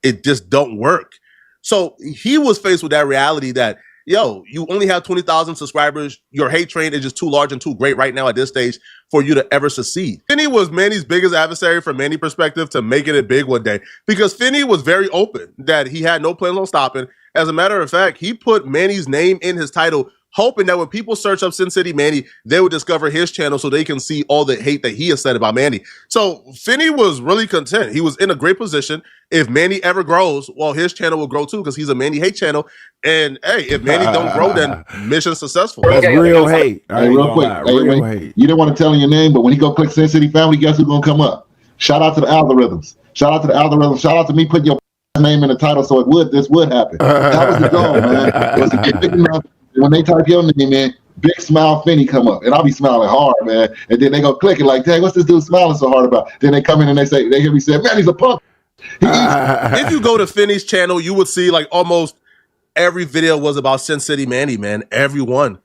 It just don't work. So he was faced with that reality that, you only have 20,000 subscribers. Your hate train is just too large and too great right now at this stage for you to ever succeed. Finny was Manny's biggest adversary from Manny's perspective to making it big one day, because Finny was very open that he had no plans on stopping. As a matter of fact, he put Manny's name in his title, hoping that when people search up Sincity Manny, they would discover his channel so they can see all the hate that he has said about Manny. So Finny was really content. He was in a great position. If Manny ever grows, well, his channel will grow too, because he's a Manny hate channel. And hey, if Manny don't grow, then mission successful. That's real hate. Hey, real quick, real hate. You didn't want to tell him your name, but when he go click Sincity Family, guess who's gonna come up? Shout out to the algorithms. Shout out to the algorithms. Shout out to me putting your name in the title so this would happen. That was the goal, man. It was to get big enough. When they type your name in, big smile Finny come up, and I'll be smiling hard, man. And then they go click it like, dang, what's this dude smiling so hard about? Then they come in and they hear me say, man, he's a punk. If you go to Finny's channel, you would see like almost every video was about Sincity Manny, man. Everyone.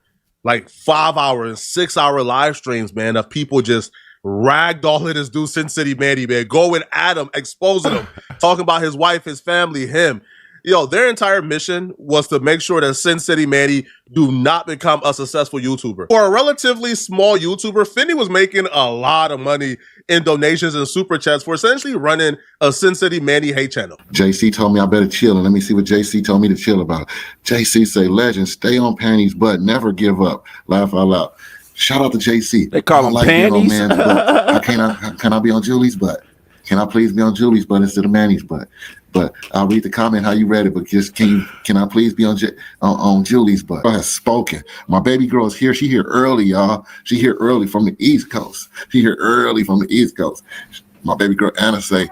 Like 5-hour and 6-hour live streams, man, of people just ragdolling this dude Sincity Manny, man, going at him, exposing him, talking about his wife, his family, him. Yo, their entire mission was to make sure that Sincity Manny do not become a successful YouTuber. For a relatively small YouTuber, Finny was making a lot of money in donations and super chats for essentially running a Sincity Manny hate channel. JC told me I better chill, and let me see what JC told me to chill about. JC say, legend, stay on panties, but never give up. Laugh out loud. Shout out to JC. They call him panties. Man, can I be on Julie's butt? Can I please be on Julie's butt instead of Manny's butt? But I'll read the comment how you read it. But just can I please be on Julie's butt? I have spoken. My baby girl is here. She here early, y'all. She here early from the East Coast. She here early from the East Coast. My baby girl Anna say,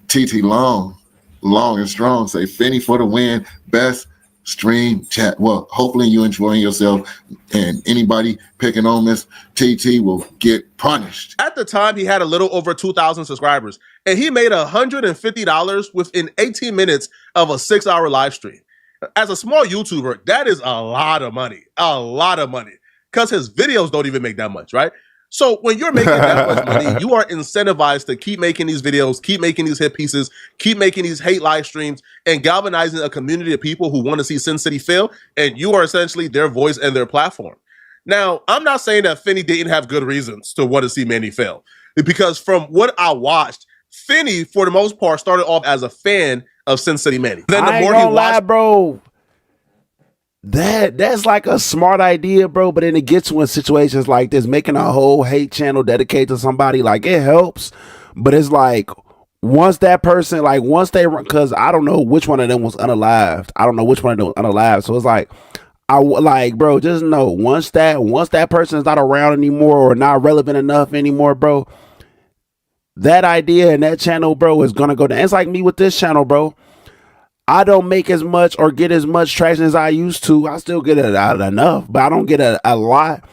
TT long and strong. Say Finny for the win. Best stream chat. Well, hopefully you enjoying yourself, and anybody picking on Miss TT will get punished. At the time, he had a little over 2,000 subscribers, and he made $150 within 18 minutes of a 6-hour live stream. As a small YouTuber, that is a lot of money, because his videos don't even make that much, right? So when you're making that much money, you are incentivized to keep making these videos, keep making these hit pieces, keep making these hate live streams, and galvanizing a community of people who want to see Sincity fail, and you are essentially their voice and their platform. Now, I'm not saying that Finny didn't have good reasons to want to see Manny fail, because from what I watched, Finny, for the most part, started off as a fan of Sincity Manny. Then the more he watched, bro. That's like a smart idea, bro. But then it gets to in situations like this, making a whole hate channel dedicated to somebody, like it helps. But it's like once that person, like once they run, because I don't know which one of them was unalived. I don't know which one of them was unalived. So it's like, bro, just know once that person is not around anymore or not relevant enough anymore, bro, that idea and that channel, bro, is gonna go down. It's like me with this channel, bro. I don't make as much or get as much traction as I used to. I still get it out enough, but I don't get a lot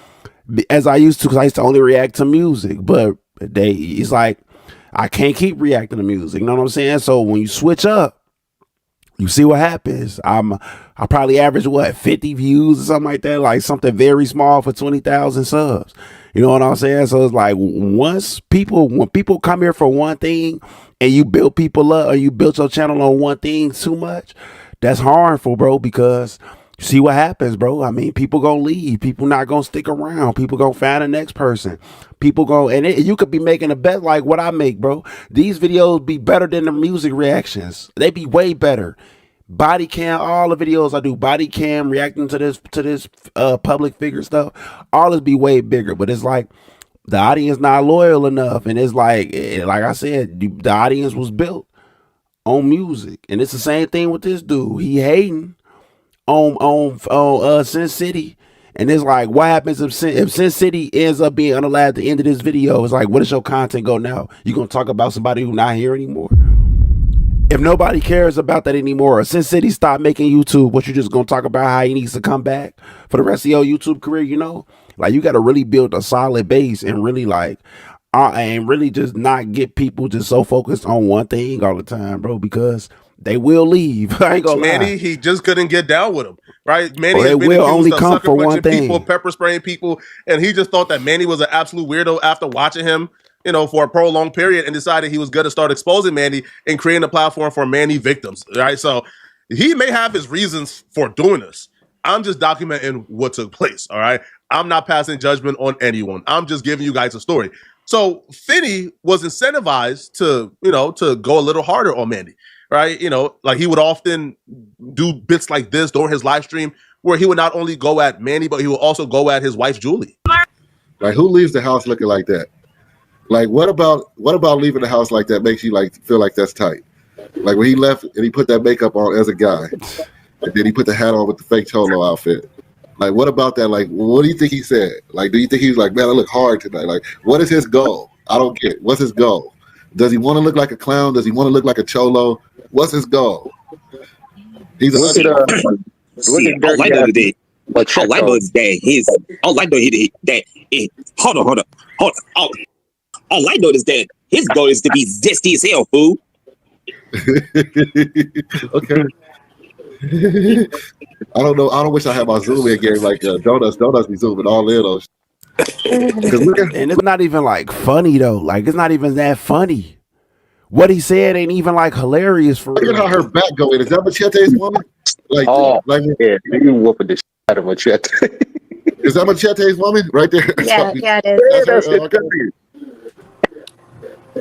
as I used to, because I used to only react to music. But it's like I can't keep reacting to music. You know what I'm saying? So when you switch up, you see what happens. I probably average 50 views or something like that, like something very small for 20,000 subs. You know what I'm saying? So it's like when people come here for one thing and you build people up, or you build your channel on one thing too much, that's harmful, bro, because you see what happens, bro. I mean, people gonna leave. People not gonna stick around. People gonna find the next person. People go, and you could be making a bet like what I make, bro. These videos be better than the music reactions. They be way better. Body cam, all the videos I do, body cam, reacting to this public figure stuff, all this be way bigger. But it's like the audience not loyal enough, and it's like I said, the audience was built on music, and it's the same thing with this dude. He hating on Sin City, and it's like, what happens if Sin City ends up being unalive at the end of this video? It's like, what does your content go now? You gonna talk about somebody who's not here anymore? If nobody cares about that anymore, or Sin City stop making YouTube, what, you just gonna talk about how he needs to come back for the rest of your YouTube career? You know, like you got to really build a solid base and really and really just not get people just so focused on one thing all the time, bro, because they will leave. I ain't gonna Manny, lie. he just couldn't get down with him, right? Manny Well, has they been will accused only of come sucker for one punching thing. people, pepper spraying people, and he just thought that Manny was an absolute weirdo after watching him, you know, for a prolonged period, and decided he was going to start exposing Manny and creating a platform for Manny victims, right? So he may have his reasons for doing this. I'm just documenting what took place, all right? I'm not passing judgment on anyone. I'm just giving you guys a story. So Finny was incentivized to, you know, to go a little harder on Manny, right? You know, like he would often do bits like this during his live stream where he would not only go at Manny, but he would also go at his wife, Julie. Like, who leaves the house looking like that? Like, what about leaving the house like that makes you like feel like that's tight? Like when he left and he put that makeup on as a guy, and then he put the hat on with the fake cholo outfit. Like, what about that? Like, what do you think he said? Like, do you think he was like, man, I look hard tonight? Like, what is his goal? I don't get it. What's his goal? Does he want to look like a clown? Does he want to look like a cholo? What's his goal? He's a all I know is that hold on. All I know is that his goal is to be zesty as hell, fool. Okay. I don't know. I don't wish I had my zoom in game like donuts. Donuts be zooming all in on. And it's not even like funny though. Like it's not even that funny. What he said ain't even like hilarious for real. Look at how her back going. Is that Machete's woman? Like, yeah, you whooping the shit out of Machete. Is that Machete's woman right there? Yeah, it is.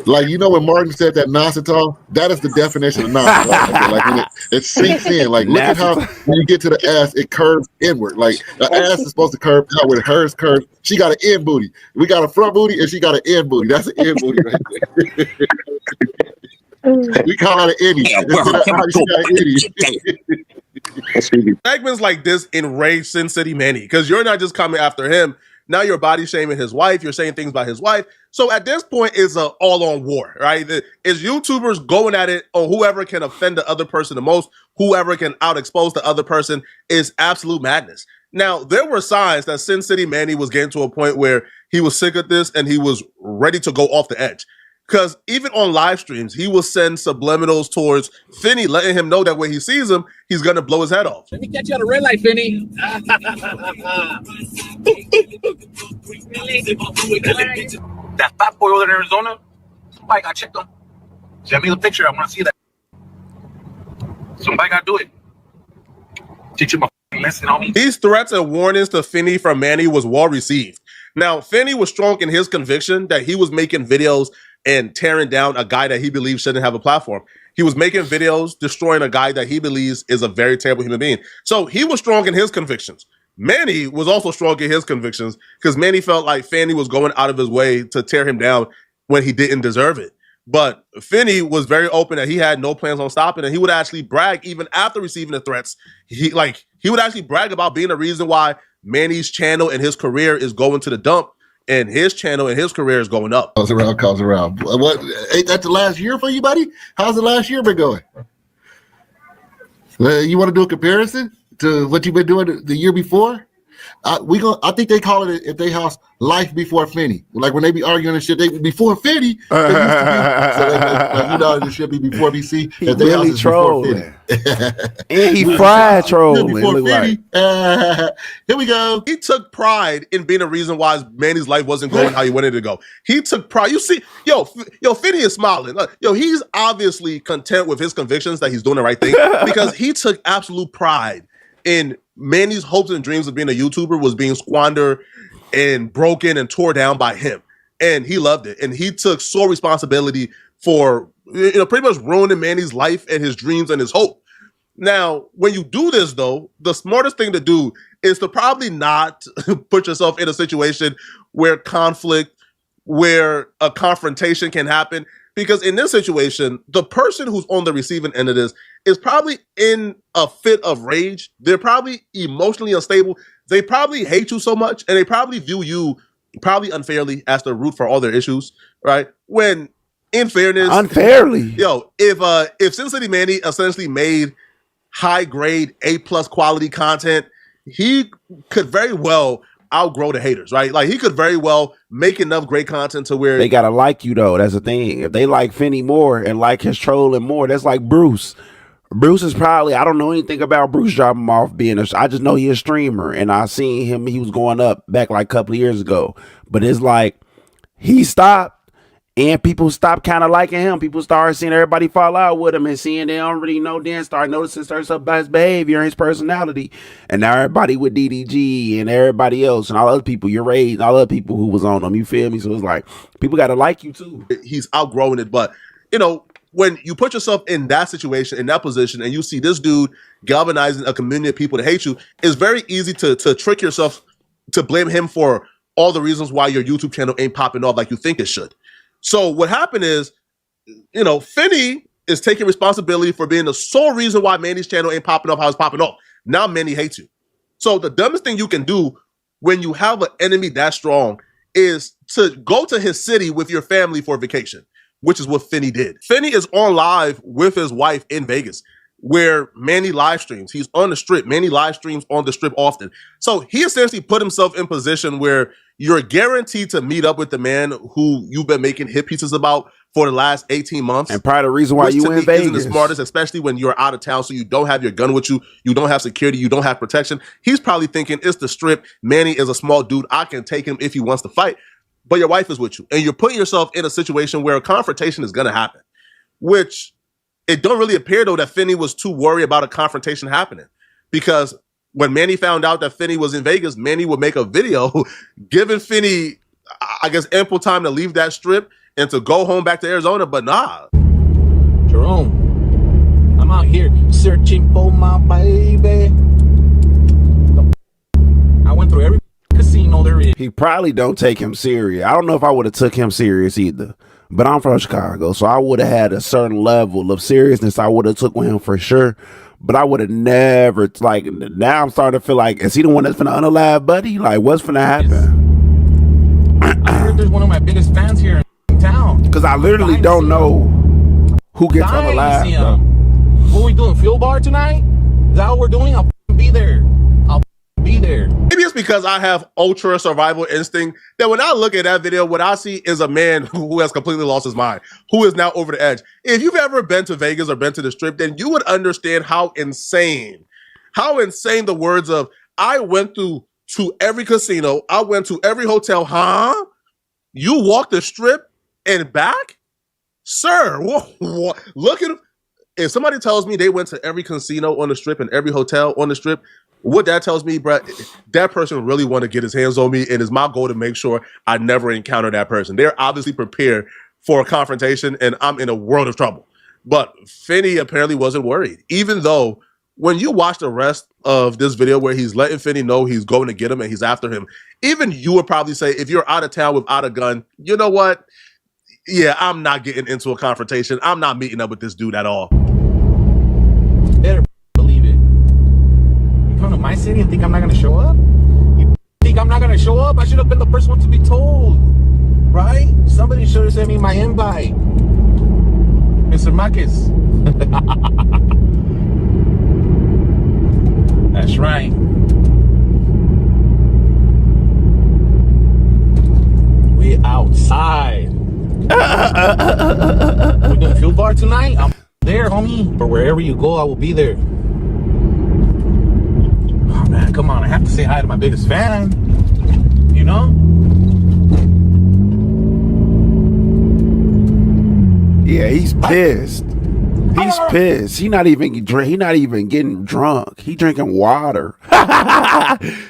Like, you know when Martin said that Nasatol? That is the definition of Nasatol. Like when it sinks in. Like look at how when you get to the ass, it curves inward. Like the ass is supposed to curve out with hers curves. She got an end booty. We got a front booty and she got an end booty. That's an end booty right there. We call that an Eddie. Segments like this enrage Sincity Manny because you're not just coming after him. Now you're body shaming his wife. You're saying things about his wife. So at this point, it's an all-on war, right? It's YouTubers going at it on whoever can offend the other person the most, whoever can out-expose the other person is absolute madness. Now, there were signs that Sincity Manny was getting to a point where he was sick of this and he was ready to go off the edge. Because even on live streams, he will send subliminals towards Finny, letting him know that when he sees him, he's going to blow his head off. Let me catch you on the red light, Finny. That fat boy over there in Arizona, somebody got checked on. Send me the picture. I want to see that. Somebody got to do it. Teach him a lesson on me. These threats and warnings to Finny from Manny was well received. Now, Finny was strong in his conviction that he was making videos and tearing down a guy that he believes shouldn't have a platform. He was making videos destroying a guy that he believes is a very terrible human being. So he was strong in his convictions. Manny was also strong in his convictions because Manny felt like Finny was going out of his way to tear him down when he didn't deserve it. But Finny was very open that he had no plans on stopping, and he would actually brag even after receiving the threats. He would actually brag about being the reason why Manny's channel and his career is going to the dump, and his channel and his career is going up. Calls around. What ain't that the last year for you, buddy? How's the last year been going? You want to do a comparison to what you've been doing the year before? I think they call it at their house life before Finny. Like when they be arguing and shit, they before Finny. So it should be before BC. He really trolling. And he fried trolling. Before Finny. Here we go. He took pride in being a reason why Manny's life wasn't going how he wanted it to go. He took pride. You see, yo, Finny is smiling. He's obviously content with his convictions that he's doing the right thing because he took absolute pride in Manny's hopes and dreams of being a YouTuber was being squandered and broken and tore down by him. And he loved it. And he took sole responsibility for, pretty much ruining Manny's life and his dreams and his hope. Now, when you do this, though, the smartest thing to do is to probably not put yourself in a situation where where a confrontation can happen. Because in this situation, the person who's on the receiving end of this is probably in a fit of rage. They're probably emotionally unstable. They probably hate you so much, and they probably view you probably unfairly as the root for all their issues, right? When, in fairness, unfairly, if Sincity Manny essentially made high-grade, A+ quality content, he could very well outgrow the haters, right? Like he could very well make enough great content to where they gotta like you though. That's the thing. If they like Finny more and like his trolling more, that's like Bruce. Bruce is probably, I don't know anything about Bruce dropping him off being I just know he's a streamer and I seen him, he was going up back like a couple of years ago. But it's like he stopped and people stopped kind of liking him. People started seeing everybody fall out with him and seeing they don't really know, then start noticing stuff about his behavior and his personality. And now everybody with DDG and everybody else and all other people, your age, all other people who was on him, you feel me? So it's like, people got to like you too. He's outgrowing it. But, when you put yourself in that situation, in that position, and you see this dude galvanizing a community of people to hate you, it's very easy to trick yourself to blame him for all the reasons why your YouTube channel ain't popping off like you think it should. So what happened is, Finny is taking responsibility for being the sole reason why Manny's channel ain't popping off how it's popping off. Now Manny hates you. So the dumbest thing you can do when you have an enemy that strong is to go to his city with your family for vacation, which is what Finny did. Finny is on live with his wife in Vegas, where Manny live streams. He's on the strip. Manny live streams on the strip often. So he essentially put himself in position where you're guaranteed to meet up with the man who you've been making hit pieces about for the last 18 months. And probably the reason why which you to in me Vegas. isn't the smartest, especially when you're out of town, so you don't have your gun with you, you don't have security, you don't have protection. He's probably thinking, it's the Strip. Manny is a small dude. I can take him if he wants to fight. But your wife is with you. And you're putting yourself in a situation where a confrontation is going to happen, which it don't really appear, though, that Finny was too worried about a confrontation happening. Because when Manny found out that Finny was in Vegas, Manny would make a video giving Finny, I guess, ample time to leave that Strip and to go home back to Arizona. But nah. Jerome, I'm out here searching for my baby. I went through every casino there is. He probably don't take him serious. I don't know if I would have took him serious either. But I'm from Chicago, so I would have had a certain level of seriousness I would have took with him for sure. But I would have never, like, now I'm starting to feel like, is he the one that's finna unalive Buddy? Like, what's finna happen? I heard there's one of my biggest fans here in town. Because I literally don't know who gets unalive, bro. What are we doing, field bar tonight? Is that what we're doing? I'll be there. I'll be there. Maybe it's because I have ultra survival instinct that when I look at that video, what I see is a man who has completely lost his mind, who is now over the edge. If you've ever been to Vegas or been to the Strip, then you would understand how insane the words of, I went to every casino, I went to every hotel, huh? You walked the Strip and back? Sir, what? Look at him. If somebody tells me they went to every casino on the Strip and every hotel on the Strip, what that tells me, bro, that person really want to get his hands on me, and it's my goal to make sure I never encounter that person. They're obviously prepared for a confrontation, and I'm in a world of trouble. But Finny apparently wasn't worried, even though when you watch the rest of this video where he's letting Finny know he's going to get him and he's after him, even you would probably say, if you're out of town without a gun, you know what? Yeah, I'm not getting into a confrontation. I'm not meeting up with this dude at all. Better believe it. You come to my city and think I'm not going to show up? You think I'm not going to show up? I should have been the first one to be told, right? Somebody should have sent me my invite. Mr. Marcus. That's right. We outside. We're doing field bar tonight. I'm there, homie. Or wherever you go, I will be there. Oh man, come on. I have to say hi to my biggest fan. You know? Yeah, he's pissed. He's pissed. He not even getting drunk. He drinking water.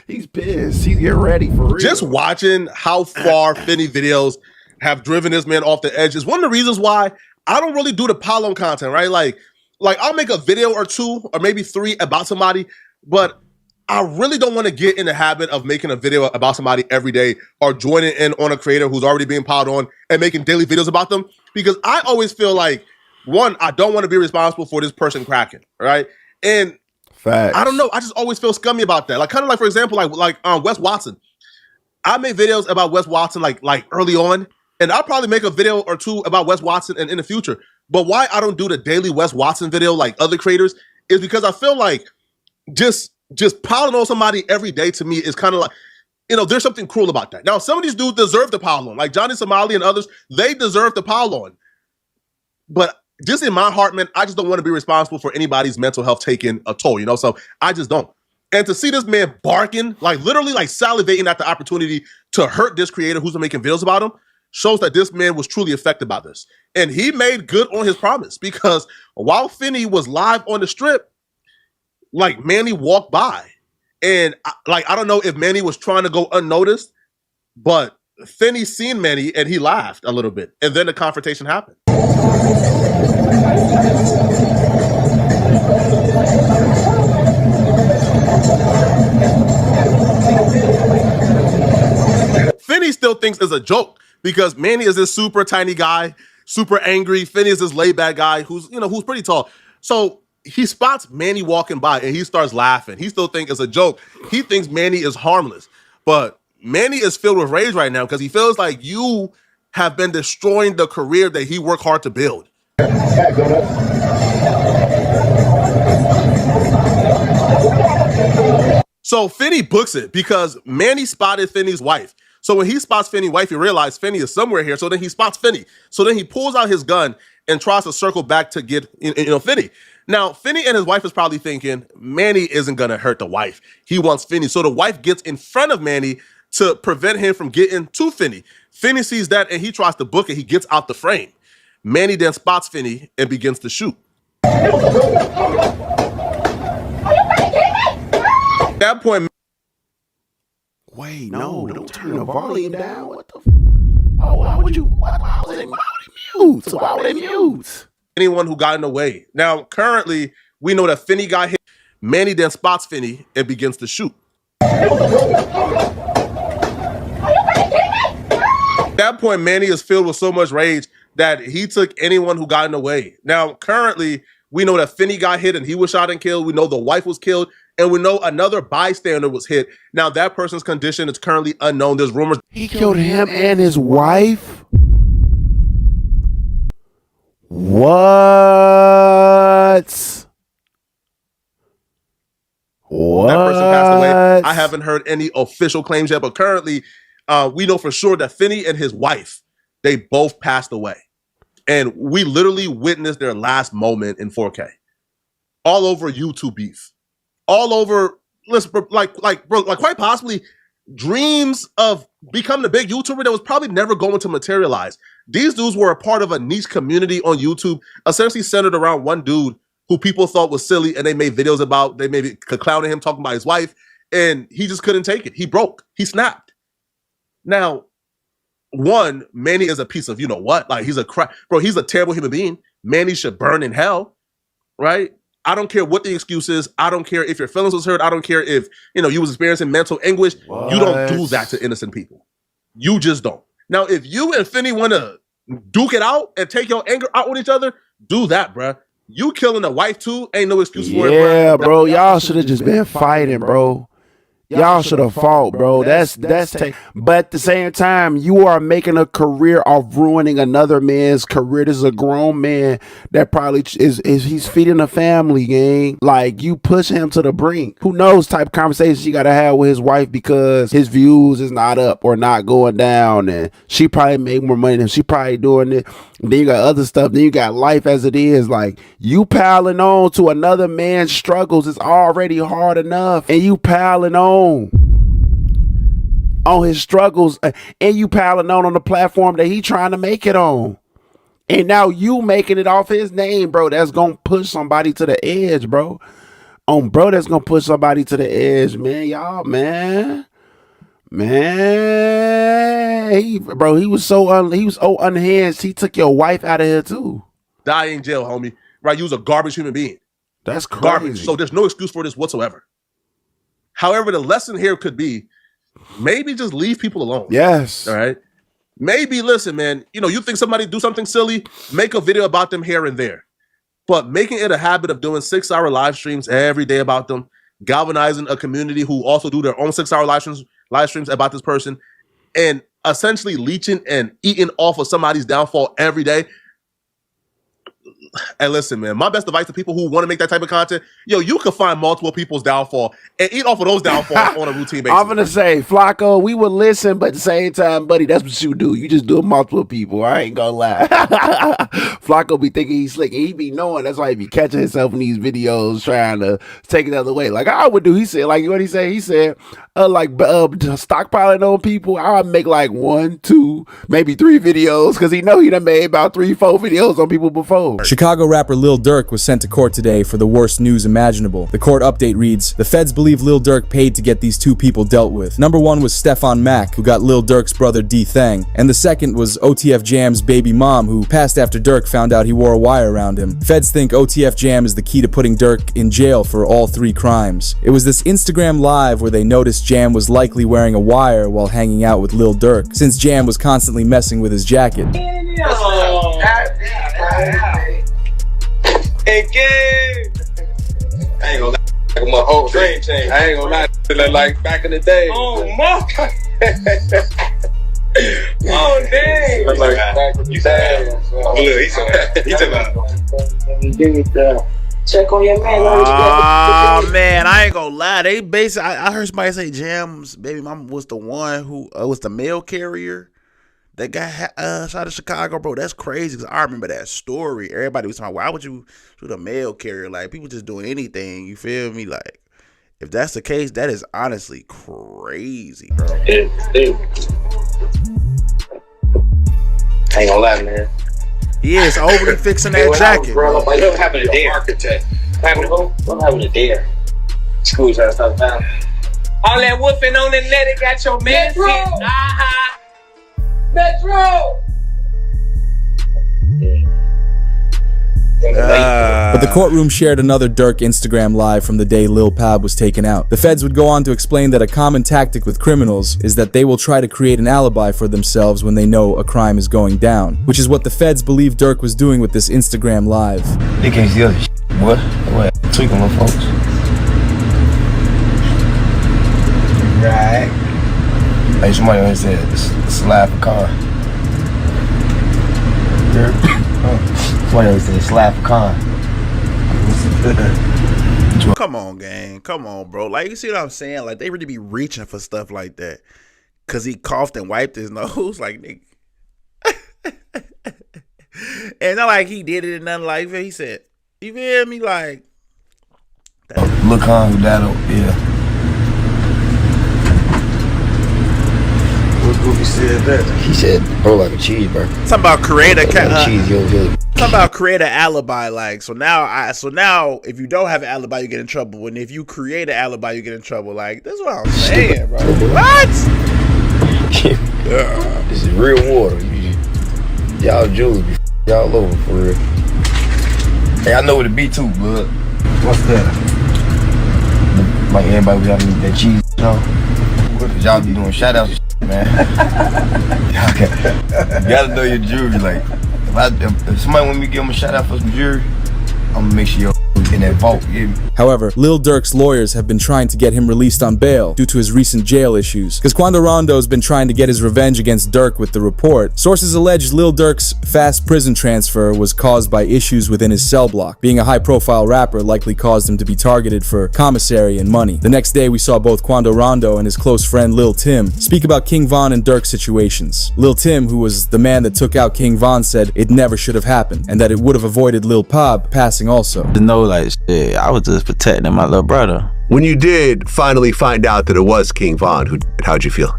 He's pissed. He's getting ready for real. Just watching how far Finny videos have driven this man off the edge is one of the reasons why I don't really do the pile-on content, right? Like I'll make a video or two or maybe three about somebody, but I really don't want to get in the habit of making a video about somebody every day or joining in on a creator who's already being piled on and making daily videos about them, because I always feel like, one, I don't want to be responsible for this person cracking, right? And facts. I don't know, I just always feel scummy about that. Like, kind of like, for example, like Wes Watson. I made videos about Wes Watson like early on, and I'll probably make a video or two about Wes Watson in the future. But why I don't do the daily Wes Watson video like other creators is because I feel like just piling on somebody every day to me is kind of like, you know, there's something cruel about that. Now, some of these dudes deserve the pile on, like Johnny Somali and others, they deserve the pile on. But just in my heart, man, I just don't want to be responsible for anybody's mental health taking a toll, you know? So I just don't. And to see this man barking, like literally like salivating at the opportunity to hurt this creator who's been making videos about him, shows that this man was truly affected by this. And he made good on his promise, because while Finny was live on the Strip, like Manny walked by. And I don't know if Manny was trying to go unnoticed, but Finny seen Manny and he laughed a little bit. And then the confrontation happened. Finny still thinks it's a joke because Manny is this super tiny guy, super angry. Finny is this laid back guy who's pretty tall. So he spots Manny walking by and he starts laughing. He still thinks it's a joke. He thinks Manny is harmless. But Manny is filled with rage right now because he feels like you have been destroying the career that he worked hard to build. So Finny books it because Manny spotted Finny's wife. So when he spots Finny wife, he realizes Finny is somewhere here. So then he spots Finny. So then he pulls out his gun and tries to circle back to get Finny. Now, Finny and his wife is probably thinking, Manny isn't going to hurt the wife. He wants Finny. So the wife gets in front of Manny to prevent him from getting to Finny. Finny sees that and he tries to book it. He gets out the frame. Manny then spots Finny and begins to shoot. At that point, wait, no, don't turn the volume down. What the? Oh, why would you? Why would they mute? Why would they mute? Anyone who got in the way. Now, currently, we know that Finny got hit. Manny then spots Finny and begins to shoot. At that point, Manny is filled with so much rage that he took anyone who got in the way. Now, currently, we know that Finny got hit and he was shot and killed. We know the wife was killed. And we know another bystander was hit. Now, that person's condition is currently unknown. There's rumors. He killed him and his wife? What? That person passed away. I haven't heard any official claims yet, but currently, we know for sure that Finny and his wife, they both passed away. And we literally witnessed their last moment in 4K. All over YouTube beef. All over, listen, like quite possibly dreams of becoming a big YouTuber that was probably never going to materialize. These dudes were a part of a niche community on YouTube, essentially centered around one dude who people thought was silly and they made videos about. They maybe clowning him, talking about his wife, and he just couldn't take it. He broke. He snapped. Now, one, Manny is a piece of you-know-what. Like, he's a bro, he's a terrible human being. Manny should burn in hell, right? I don't care what the excuse is. I don't care if your feelings was hurt. I don't care if, you was experiencing mental anguish. What? You don't do that to innocent people. You just don't. Now, if you and Finny want to duke it out and take your anger out with each other, do that, bruh. You killing a wife too, ain't no excuse for it, bro. Yeah, bro. Y'all should have just been fighting, bro. Y'all should have fought, bro. But at the same time, you are making a career of ruining another man's career. This is a grown man that probably he's feeding a family, gang. Like, you push him to the brink. Who knows type of conversations he gotta have with his wife because his views is not up or not going down, and she probably made more money than she probably doing it. And then you got other stuff. Then you got life as it is. Like, you piling on to another man's struggles is already hard enough, and you piling on his struggles, and you piling on the platform that he trying to make it on, and now you making it off his name, bro. That's gonna push somebody to the edge, bro. Bro, that's gonna push somebody to the edge, man. Y'all, man. He was so unhinged. He took your wife out of here too. Die in jail, homie. Right? You was a garbage human being. That's crazy. Garbage. So there's no excuse for this whatsoever. However, the lesson here could be maybe just leave people alone. Yes. All right. Maybe listen, man. You think somebody do something silly, make a video about them here and there. But making it a habit of doing 6-hour live streams every day about them, galvanizing a community who also do their own 6-hour live streams about this person, and essentially leeching and eating off of somebody's downfall every day. And listen, man, my best advice to people who want to make that type of content, you can find multiple people's downfall and eat off of those downfalls on a routine basis. I'm going to say, Flacco, we would listen, but at the same time, buddy, that's what you do. You just do it multiple people. I ain't going to lie. Flacco be thinking he's slick, and he be knowing. That's why he be catching himself in these videos trying to take it the other way. Like I would do. He said, like, what he said? He said, stockpiling on people, I would make like 1, 2, maybe 3 videos, because he know he done made about 3, 4 videos on people before. Chicago rapper Lil Durk was sent to court today for the worst news imaginable. The court update reads, the feds believe Lil Durk paid to get these 2 people dealt with. Number 1 was Stefan Mack, who got Lil Durk's brother D Thang, and the second was OTF Jam's baby mom, who passed after Durk found out he wore a wire around him. Feds think OTF Jam is the key to putting Durk in jail for all 3 crimes. It was this Instagram live where they noticed Jam was likely wearing a wire while hanging out with Lil Durk, since Jam was constantly messing with his jacket. Hey, kid! I ain't gonna lie, like my whole dream change. I ain't gonna lie, like back in the day. Oh, my! Oh, dang! Like back in the day. Look, he took out. Check on your man. Oh man, I ain't gonna lie. They basically, I heard somebody say Jam's baby mama was the one who was the mail carrier that got shot in Chicago, bro. That's crazy because I remember that story. Everybody was talking, why would you shoot a mail carrier? Like, people just doing anything. You feel me? Like, if that's the case, that is honestly crazy, bro. I ain't gonna lie, man. He is overly fixing that jacket, bro. What happened to Dare? Architect. What happened to who? What happened to Dare? School's trying to stop down. All that whooping on the net, it got your man. Metro! But the courtroom shared another Durk Instagram live from the day Lil Pab was taken out. The feds would go on to explain that a common tactic with criminals is that they will try to create an alibi for themselves when they know a crime is going down, which is what the feds believe Durk was doing with this Instagram live. They can't see other shit. What? Tweaking with folks. Right. Hey, somebody always said, slap a car. Somebody always said, slap a car. Come on, gang. Come on, bro. Like, you see what I'm saying? Like, they really be reaching for stuff like that. Because he coughed and wiped his nose. Like, nigga. And not like he did it and nothing like that. He said, you feel me? Like, look on that'll, yeah. What he said that? He said, bro, like a cheeseburger. Something about create a cheese, something about create an alibi. Like, so now if you don't have an alibi, you get in trouble. And if you create an alibi, you get in trouble. Like, that's what I'm saying, bro. What? This is real water. Y'all jewels be y'all over for real. Hey, I know what it be too, bud. What's that? Like everybody be having that cheese, you know? Y'all be doing shout outs, man. You gotta know your jewelry. Like, if somebody want me to give them a shout out for some jewelry, I'm gonna make sure you're in that vault. Yeah. However, Lil Durk's lawyers have been trying to get him released on bail due to his recent jail issues. Because Quando Rondo's been trying to get his revenge against Durk with the report. Sources allege Lil Durk's fast prison transfer was caused by issues within his cell block. Being a high-profile rapper likely caused him to be targeted for commissary and money. The next day, we saw both Quando Rondo and his close friend Lil Tim speak about King Von and Durk's situations. Lil Tim, who was the man that took out King Von, said it never should have happened and that it would have avoided Lil Pab passing also. To know, like, shit, I was just protecting my little brother. When you did finally find out that it was King Von who did it, how'd you feel?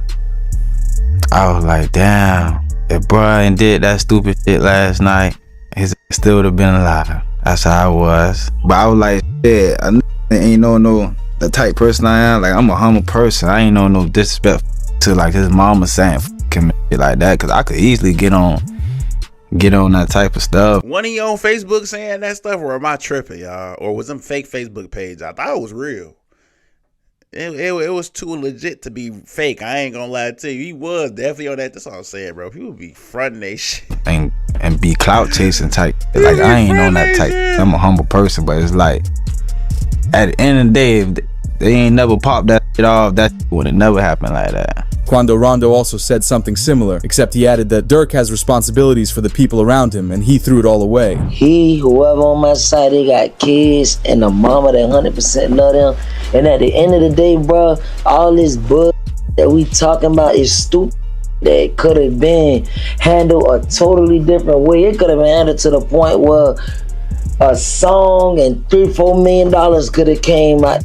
I was like, damn, if Brian did that stupid shit last night, he still would have been alive. That's how I was. But I was like, shit, I ain't no the type person I am. Like, I'm a humble person. I ain't no disrespect to like his mama saying him shit like that, because I could easily get on that type of stuff. One of you on Facebook saying that stuff, or am I tripping, y'all? Or was them fake Facebook page? I thought it was real. It was too legit to be fake. I ain't gonna lie to you. He was definitely on that. That's all I'm saying, bro. People be fronting that shit. And be clout chasing type. Like, I ain't on that type. I'm a humble person, but it's like, at the end of the day, if they ain't never popped that shit off, that would have never happened like that. Quando Rondo also said something similar, except he added that Durk has responsibilities for the people around him, and he threw it all away. Whoever on my side, they got kids and a mama that 100% love them. And at the end of the day, bro, all this bull that we talking about is stupid. That could have been handled a totally different way. It could have been handled to the point where a song and $3-4 million could have came out.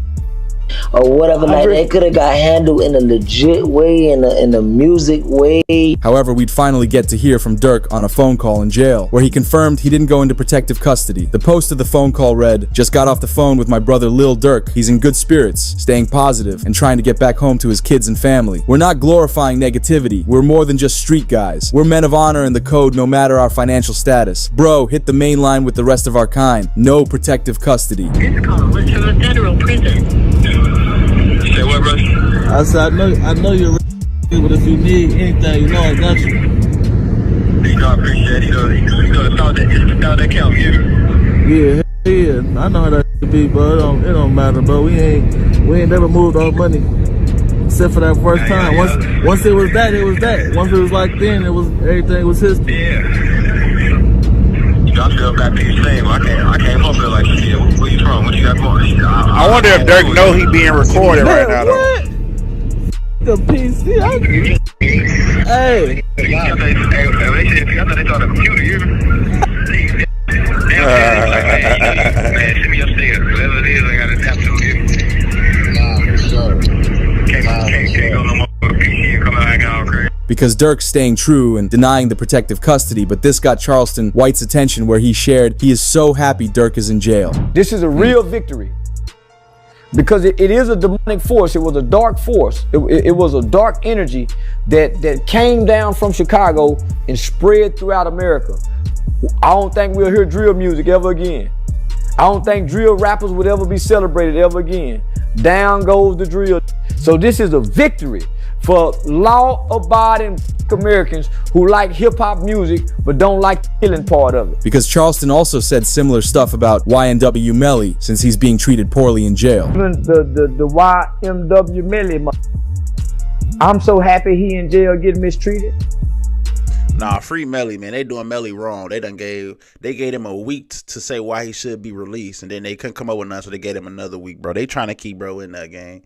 Or whatever, like that could have got handled in a legit way, in a music way. However, we'd finally get to hear from Durk on a phone call in jail, where he confirmed he didn't go into protective custody. The post of the phone call read, "Just got off the phone with my brother Lil Durk. He's in good spirits, staying positive, and trying to get back home to his kids and family. We're not glorifying negativity. We're more than just street guys. We're men of honor in the code no matter our financial status. Bro, hit the main line with the rest of our kind. No protective custody." This call is from a federal prison. Say what, bro? I said, I know you're ready, but if you need anything, you know I got you. You know, I appreciate it. You know the thought that counts, yeah? Yeah, I know how that be, bro. It don't matter, bro. We ain't never moved our money. Except for that first time. Once it was that, it was that. Once it was like then, everything was history. Yeah. You I still got these things. I can't fuck with it like shit. Where you from? What you got going? I wonder if Durk know he being recorded right now though. The PC. Hey. They thought they thought a computer. You man, send me upstairs. Whatever it is, I gotta tap to it. Nah, for sure. Can't go no more with a PC and come out acting all crazy. Because Durk's staying true and denying the protective custody, but this got Charleston White's attention where he shared he is so happy Durk is in jail. This is a real victory because it is a demonic force. It was a dark force. It was a dark energy that came down from Chicago and spread throughout America. I don't think we'll hear drill music ever again. I don't think drill rappers would ever be celebrated ever again. Down goes the drill. So this is a victory for law-abiding Americans who like hip-hop music but don't like the killing part of it. Because Charleston also said similar stuff about YNW Melly since he's being treated poorly in jail. Even the YMW Melly, I'm so happy he in jail getting mistreated. Nah, free Melly, man. They doing Melly wrong. They gave him a week to say why he should be released, and then they couldn't come up with nothing, so they gave him another week, bro. They trying to keep bro in that game.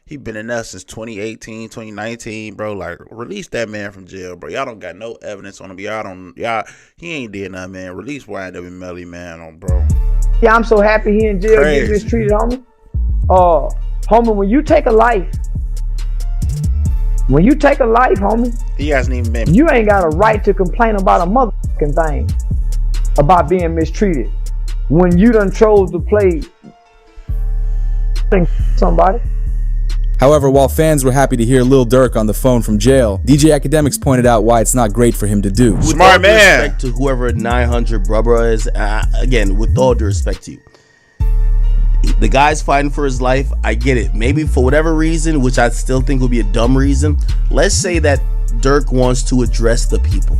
He been in there since 2018, 2019, bro. Like, release that man from jail, bro. Y'all don't got no evidence on him. He ain't did nothing, man. Release YNW Melly, man, bro. Yeah, I'm so happy he in jail getting mistreated, homie. Homie, when you take a life, homie, he hasn't even been. You ain't got a right to complain about a motherfucking thing about being mistreated when you done chose to play somebody. However, while fans were happy to hear Lil Durk on the phone from jail, DJ Academics pointed out why it's not great for him to do. With all due respect to whoever 900 brother is, again, with all due respect to you, the guy's fighting for his life. I get it. Maybe for whatever reason, which I still think would be a dumb reason, let's say that Durk wants to address the people.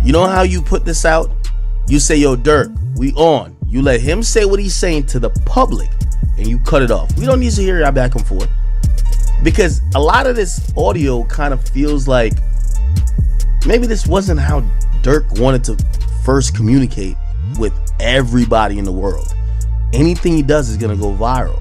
You know how you put this out? You say, yo, Durk, we on. You let him say what he's saying to the public, and you cut it off. We don't need to hear y'all back and forth. Because a lot of this audio kind of feels like maybe this wasn't how Durk wanted to first communicate with everybody in the world. Anything he does is gonna go viral.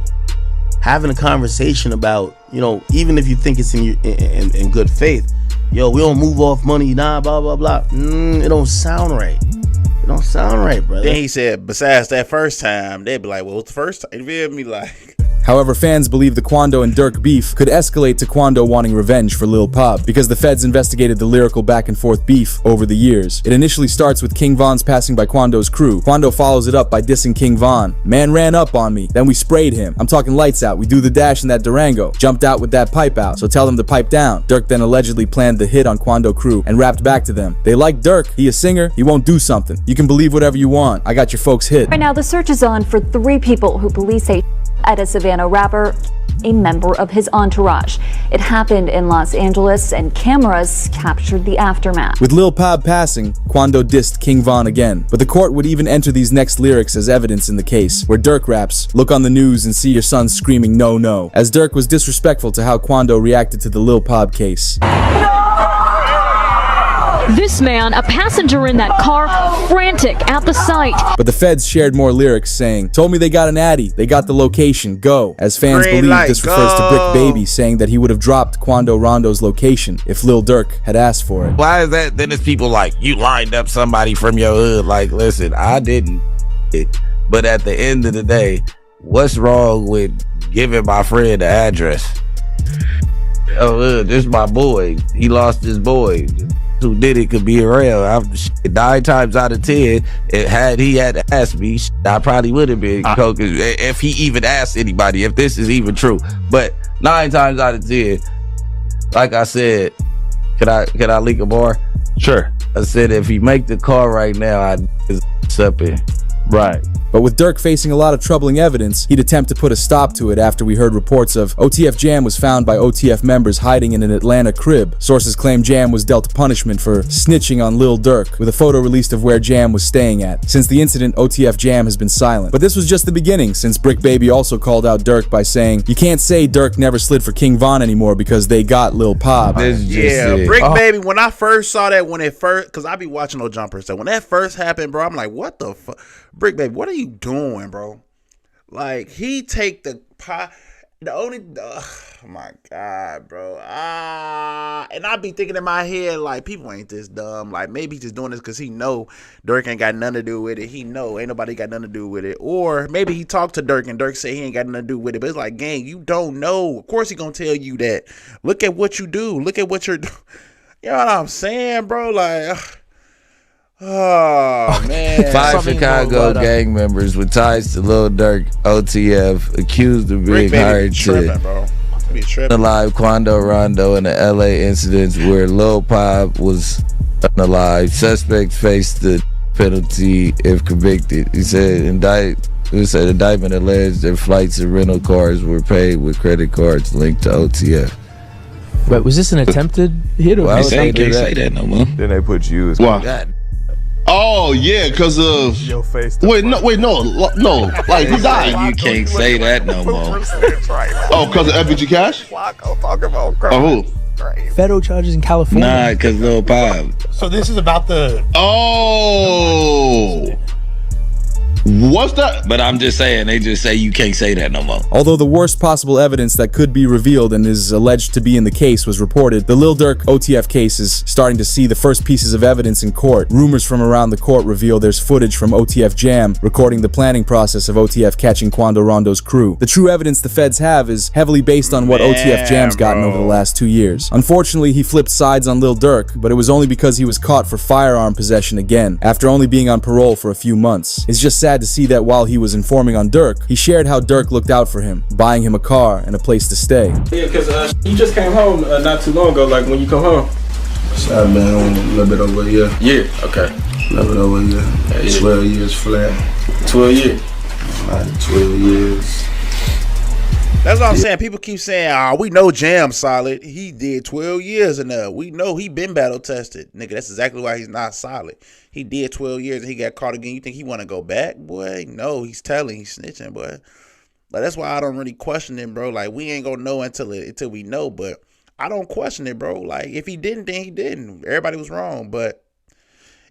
Having a conversation about, you know, even if you think it's in good faith, yo, we don't move off money, nah, blah, blah, blah. It don't sound right. It don't sound right, brother. Then he said, besides that first time, they'd be like, well, what's the first time? You feel me? Like, However, fans believe the Quando and Durk beef could escalate to Quando wanting revenge for Lil Pub because the feds investigated the lyrical back and forth beef over the years. It initially starts with King Von's passing by Quando's crew. Quando follows it up by dissing King Von. Man ran up on me, then we sprayed him. I'm talking lights out, we do the dash in that Durango. Jumped out with that pipe out, so tell them to pipe down. Durk then allegedly planned the hit on Quando crew and rapped back to them. They like Durk, he a singer, he won't do something. You can believe whatever you want, I got your folks hit. Right now, the search is on for 3 people who police say at a Savannah rapper, a member of his entourage. It happened in Los Angeles and cameras captured the aftermath. With Lil Pab passing, Quando dissed King Von again, but the court would even enter these next lyrics as evidence in the case, where Durk raps, "Look on the news and see your son screaming no no," as Durk was disrespectful to how Quando reacted to the Lil Pab case. This man, a passenger in that car, frantic at the sight. But the feds shared more lyrics saying, "Told me they got an addy, they got the location, go." As fans Green believe light, this refers to Brick Baby saying that he would have dropped Quando Rondo's location if Lil Durk had asked for it. Why is that? Then it's people like, you lined up somebody from your hood. Like, listen, I didn't. But at the end of the day, what's wrong with giving my friend the address? Oh, this is my boy. He lost his boy. Who did it could be around. 9 times out of 10, had he had asked me, I probably would have been coke if he even asked anybody, if this is even true. But 9 times out of 10, like I said, can I leak a bar? Sure. I said if he make the call right now, I'd something. Right. But with Durk facing a lot of troubling evidence, he'd attempt to put a stop to it after we heard reports of OTF Jam was found by OTF members hiding in an Atlanta crib. Sources claim Jam was dealt punishment for snitching on Lil Durk, with a photo released of where Jam was staying at. Since the incident, OTF Jam has been silent. But this was just the beginning, since Brick Baby also called out Durk by saying, "You can't say Durk never slid for King Von anymore because they got Lil Pop." Yeah, Brick Baby, when I first saw that, because I be watching No Jumpers, so when that first happened, bro, I'm like, what the fuck? Brick Baby, what are you doing, bro? Like, he take the pie. Oh my God, bro. And I be thinking in my head, like, people ain't this dumb. Like, maybe he's just doing this because he know Durk ain't got nothing to do with it. He know ain't nobody got nothing to do with it. Or maybe he talked to Durk and Durk said he ain't got nothing to do with it. But it's like, gang, you don't know. Of course he gonna tell you that. Look at what you do. Look at what you're doing. You know what I'm saying, bro? Like, oh, man. 5 Chicago gang members with ties to Lil Durk, OTF, accused of being hired to unalive Quando Rondo in the LA incidents where Lil Pop was unalive. Suspects face the penalty if convicted. He said indictment alleged that flights and rental cars were paid with credit cards linked to OTF. Wait, was this an attempted hit? Or well, they can't say that no more. Then they put you as why? Oh yeah, because of your face. Wait, no. Like who died? You can't say that no more. Oh, because of FBG Cash? Oh, who? Federal charges in California. Nah, because Lil Pop. So this is about the. Oh. What's that? But I'm just saying, they just say you can't say that no more. Although the worst possible evidence that could be revealed and is alleged to be in the case was reported, the Lil Durk OTF case is starting to see the first pieces of evidence in court. Rumors from around the court reveal there's footage from OTF Jam recording the planning process of OTF catching Quando Rondo's crew. The true evidence the feds have is heavily based on what OTF Jam's gotten over the last 2 years. Unfortunately, he flipped sides on Lil Durk, but it was only because he was caught for firearm possession again, after only being on parole for a few months. It's just sad to see that while he was informing on Durk, he shared how Durk looked out for him, buying him a car and a place to stay. Yeah, because you just came home not too long ago, like when you come home. So I've been home a little bit over a year. Yeah, okay. A little bit over a year. Yeah. 12 years flat. 12 years? Like 12 years. That's what I'm saying. People keep saying, we know Jam solid. He did 12 years in there. We know he been battle tested. Nigga, that's exactly why he's not solid. He did 12 years and he got caught again. You think he want to go back? Boy, no. He's telling. He's snitching, boy. Like, that's why I don't really question him, bro. Like, we ain't going to know until we know, but I don't question it, bro. Like, if he didn't, then he didn't. Everybody was wrong, but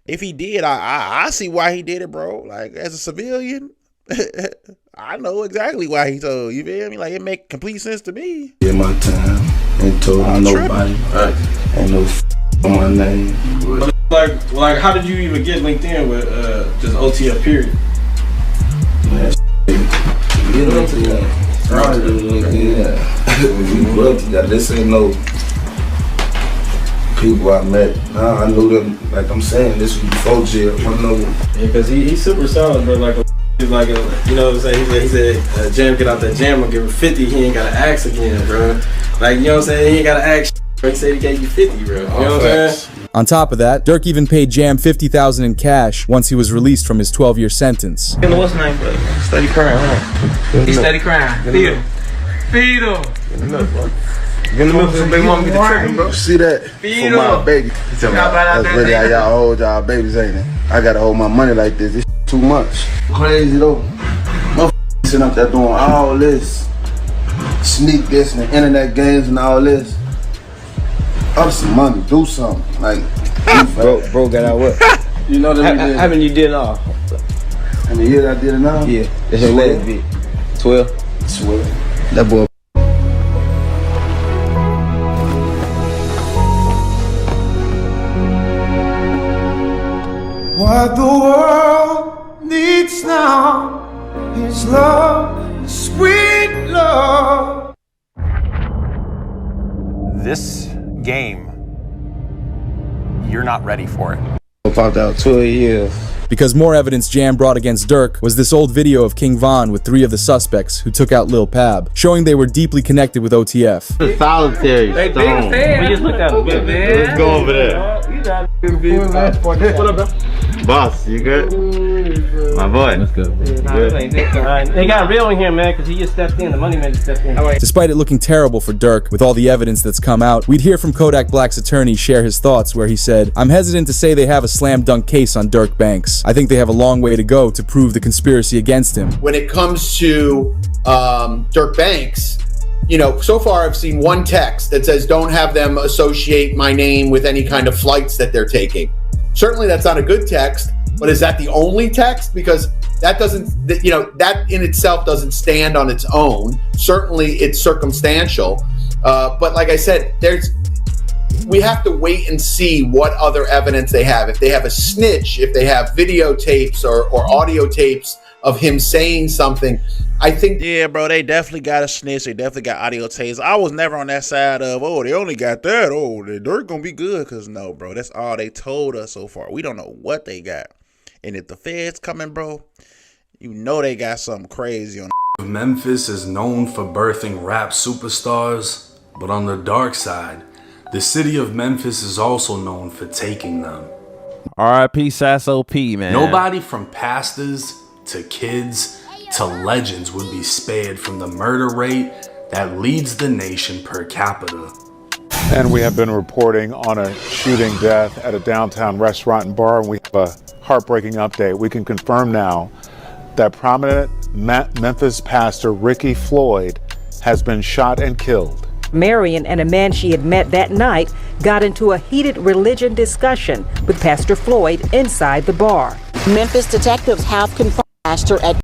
if he did, I see why he did it, bro. Like, as a civilian, I know exactly why he told. You feel me? Like, it make complete sense to me. Yeah, my time. Ain't told nobody. Right. Ain't no on my name. Like, how did you even get linked in with just OTF period? Man, get linked in. You brother, this ain't no people I met. Nah, I knew them. Like I'm saying, this was before jail. I know. Yeah, because he's super solid, bro. You know what I'm saying? He said, Jam get out that jam, I'll give him 50, he ain't got to ask again, bro. Like, you know what I'm saying? He ain't got to ask, bro. He said he gave you 50, bro. You know what I'm saying? On top of that, Durk even paid Jam $50,000 in cash once he was released from his 12-year sentence. What's name, bro? Steady crying, huh? He's steady crying. Feed him. Feed him. Get him up, bro. Get him up so baby mama get the tripping, bro. See that? Feed for my baby. He tell me, that's really how y'all hold y'all babies, ain't it? I gotta hold my money like this. This too much. Crazy though. Motherfuckers sitting up there doing all this. Sneak this and the internet games and all this. Up some money, do something. Like, bro got out what? You know that how many you did in all? How many years I did it all? Yeah, that's your last bit. 12? 12. That boy. What the world needs now is love, sweet love. This game, you're not ready for it. I popped out 12 years. Because more evidence Jam brought against Durk was this old video of King Von with 3 of the suspects who took out Lil Pab, showing they were deeply connected with OTF. The solitary stone. We just looked at him, man. Let's go over there. What up, bro? Boss, you good? My boy. Let's go. They got real in here, man, because he just stepped in. The money man just stepped in. Despite it looking terrible for Durk, with all the evidence that's come out, we'd hear from Kodak Black's attorney share his thoughts, where he said, "I'm hesitant to say they have a slam dunk case on Durk Banks. I think they have a long way to go to prove the conspiracy against him." When it comes to Durk Banks, you know, so far I've seen one text that says, "Don't have them associate my name with any kind of flights that they're taking." Certainly that's not a good text, but is that the only text? Because that doesn't, you know, that in itself doesn't stand on its own. Certainly it's circumstantial. But like I said, we have to wait and see what other evidence they have. If they have a snitch, if they have videotapes or audio tapes of him saying something, I think. Yeah, bro, they definitely got a snitch. They definitely got audio tapes. I was never on that side of, oh, they only got that. Oh, they're gonna be good. Because no, bro, that's all they told us so far. We don't know what they got. And if the feds coming, bro, you know they got something crazy on. Memphis is known for birthing rap superstars, but on the dark side, the city of Memphis is also known for taking them. R.I.P. Sasso P, man. Nobody from pastors to kids to legends would be spared from the murder rate that leads the nation per capita. And we have been reporting on a shooting death at a downtown restaurant and bar, and we have a heartbreaking update. We can confirm now that prominent Memphis pastor Ricky Floyd has been shot and killed. Marion and a man she had met that night got into a heated religion discussion with Pastor Floyd inside the bar. Memphis detectives have confirmed pastor at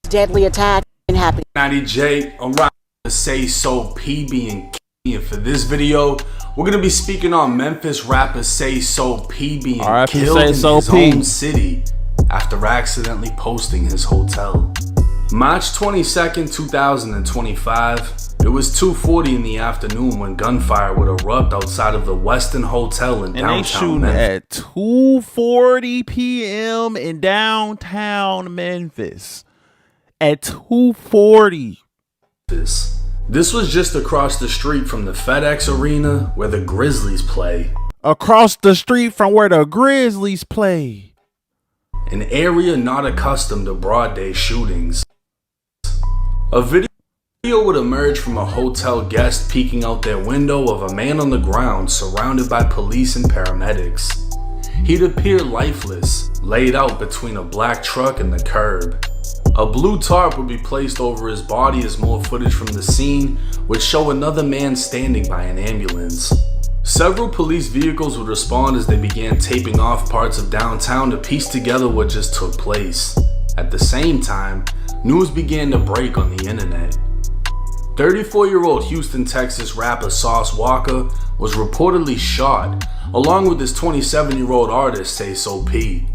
deadly attack and happened. Matty J, I'm right to say so P being key, and for this video, we're gonna be speaking on Memphis rapper Say So P being killed in his own city after accidentally posting his hotel. March 22nd, 2025. It was 2:40 in the afternoon when gunfire would erupt outside of the Westin Hotel in downtown Memphis. And they shooting at 2:40 p.m. in downtown Memphis. At 2:40. This was just across the street from the FedEx Arena where the Grizzlies play. Across the street from where the Grizzlies play. An area not accustomed to broad day shootings. A video would emerge from a hotel guest peeking out their window of a man on the ground surrounded by police and paramedics. He'd appear lifeless, laid out between a black truck and the curb. A blue tarp would be placed over his body as more footage from the scene would show another man standing by an ambulance. Several police vehicles would respond as they began taping off parts of downtown to piece together what just took place. At the same time, news began to break on the internet. 34-year-old Houston, Texas rapper Sauce Walker was reportedly shot, along with his 27-year-old artist Say So P.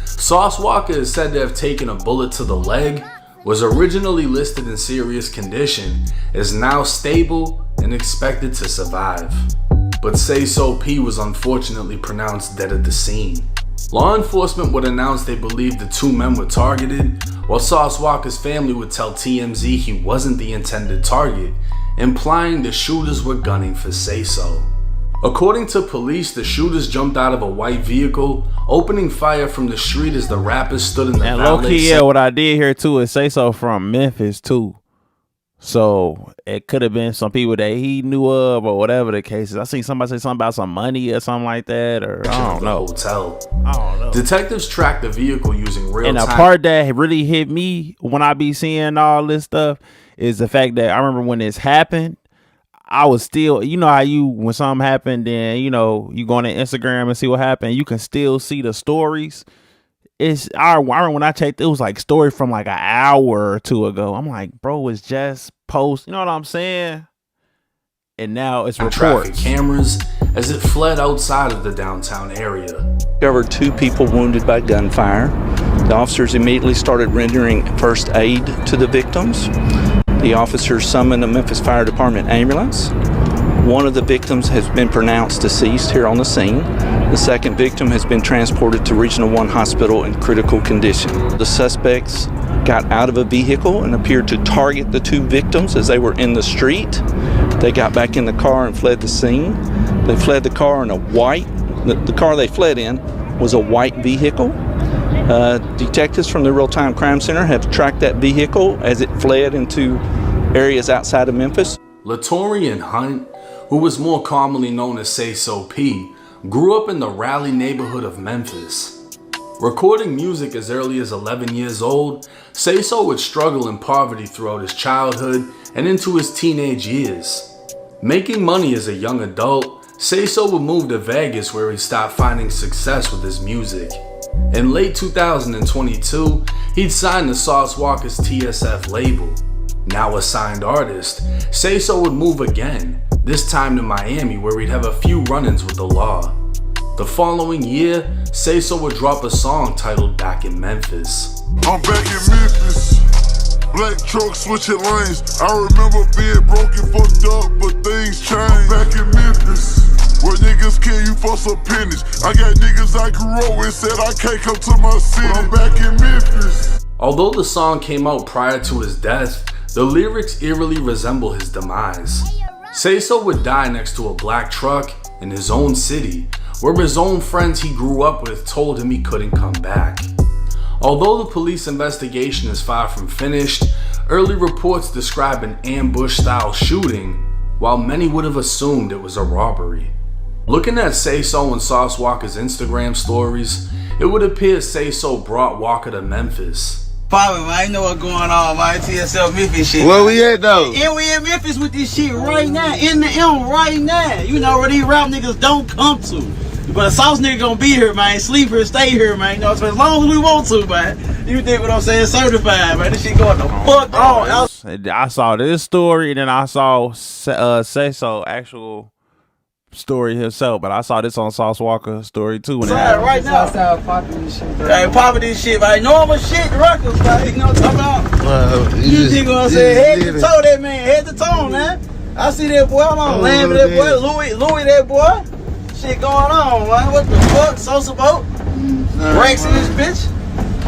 Sauce Walker is said to have taken a bullet to the leg, was originally listed in serious condition, is now stable and expected to survive. But Say So P was unfortunately pronounced dead at the scene. Law enforcement would announce they believed the two men were targeted, while Sauce Walker's family would tell TMZ he wasn't the intended target, implying the shooters were gunning for Say So. According to police, the shooters jumped out of a white vehicle, opening fire from the street as the rappers stood in the and valet. low-key, yeah, what I did here too is Say So from Memphis too. So it could have been some people that he knew of or whatever the case is. I seen somebody say something about some money or something like that, or I don't know. I don't know. Detectives tracked the vehicle using real And time. the part that really hit me when I be seeing all this stuff is the fact that I remember when this happened, I was still, you know how when something happened, then, you know, you go on Instagram and see what happened, you can still see the stories. I remember when I checked, it was like story from like an hour or two ago. I'm like, bro, it's just post, you know what I'm saying? And now it's reports. Traffic cameras as it fled outside of the downtown area. Discovered 2 people wounded by gunfire. The officers immediately started rendering first aid to the victims. The officers summoned a Memphis Fire Department ambulance. One of the victims has been pronounced deceased here on the scene. The second victim has been transported to Regional 1 Hospital in critical condition. The suspects got out of a vehicle and appeared to target the 2 victims as they were in the street. They got back in the car and fled the scene. They fled the car in a white, the car they fled in was a white vehicle. Detectives from the Real-Time Crime Center have tracked that vehicle as it fled into areas outside of Memphis. Latorian Hunt, who was more commonly known as Say So P, grew up in the Raleigh neighborhood of Memphis. Recording music as early as 11 years old, Say So would struggle in poverty throughout his childhood and into his teenage years. Making money as a young adult, Say So would move to Vegas where he stopped finding success with his music. In late 2022, he'd signed to Sauce Walka's TSF label. Now a signed artist, Say So would move again, this time to Miami where he'd have a few run-ins with the law. The following year, Say So would drop a song titled Back in Memphis. I'm back in Memphis, black truck switching lanes. I remember being broken, fucked up, but things changed. I'm back in Memphis, where niggas kill you for some pennies. I got niggas I grew up with said I can't come to my city. I'm back in Memphis. Although the song came out prior to his death, the lyrics eerily resemble his demise. Say So would die next to a black truck in his own city, where his own friends he grew up with told him he couldn't come back. Although the police investigation is far from finished, early reports describe an ambush-style shooting, while many would have assumed it was a robbery. Looking at Say So and Sauce Walka's Instagram stories, it would appear Say So brought Walka to Memphis. Poppin', man, I know what's going on, man. TSL Memphis shit. Where we at though? And we in Memphis with this shit right now, in the M right now. You know where these rap niggas don't come to. But a Sauce nigga gonna be here, man. Sleep here, stay here, man. You know, so as long as we want to, man. You dig what I'm saying? Certified, man. This shit going the fuck on. I saw this story, and then I saw Say So actual story himself, but I saw this on Sauce Walka's story too. Right now, popping this shit, man. Popping this shit, man. Normal shit, records, man. You know what I'm talking about? You dig what I'm saying? Head to toe, that man. Head to toe, man. I see that boy. I'm on land with that boy. Louis, that boy. Shit going on, man. What the fuck? Sosa boat? Ranks in this bitch?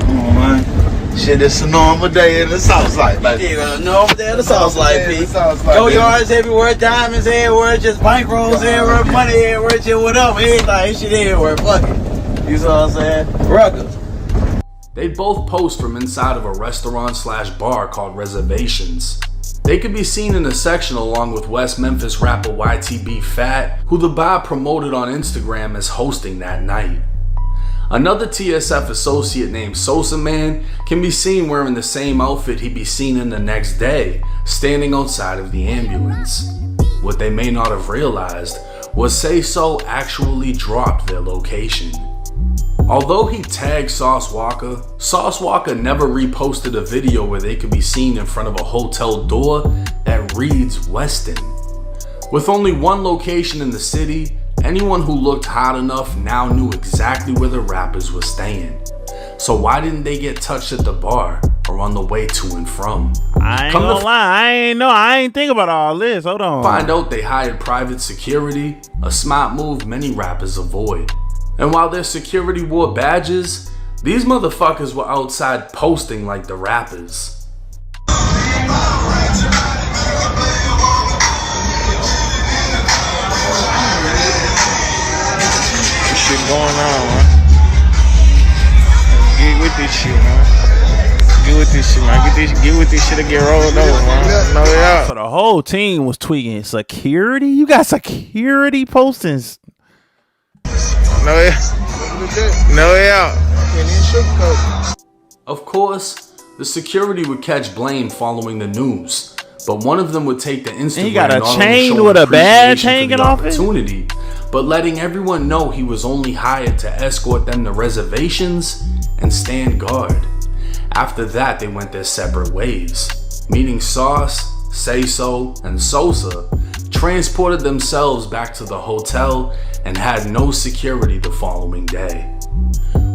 Come on, man. Shit, it's a normal day in the South Side, baby. Yeah, a normal day in the South Side, P. Go yards everywhere, diamonds everywhere, just bankrolls everywhere, money everywhere, just whatever, everything, shit everywhere. Fuck it. You know what I'm saying? Records. They both post from inside of a restaurant/bar called Reservations. They could be seen in a section along with West Memphis rapper YTB Fat, who the bar promoted on Instagram as hosting that night. Another TSF associate named Sosa Man can be seen wearing the same outfit he'd be seen in the next day, standing outside of the ambulance. What they may not have realized was Say So actually dropped their location. Although he tagged Sauce Walka never reposted a video where they could be seen in front of a hotel door that reads Westin. With only one location in the city, anyone who looked hot enough now knew exactly where the rappers were staying. So why didn't they get touched at the bar or on the way to and from? I ain't gonna lie, I ain't think about all this. Hold on. Find out they hired private security, a smart move many rappers avoid. And while their security wore badges, these motherfuckers were outside posting like the rappers. Shit going on, man. Get with this shit, man. Get with this shit, man. Get with this shit and get rolled over, man. No, yeah. So the whole team was tweaking. Security? You got security postings? No, yeah. No, yeah. Of course, the security would catch blame following the news, but one of them would take the Instagram. He got a chain with a badge hanging off it. But letting everyone know he was only hired to escort them to Reservations and stand guard. After that, they went their separate ways, meaning Sauce, Say So, and Sosa transported themselves back to the hotel and had no security the following day.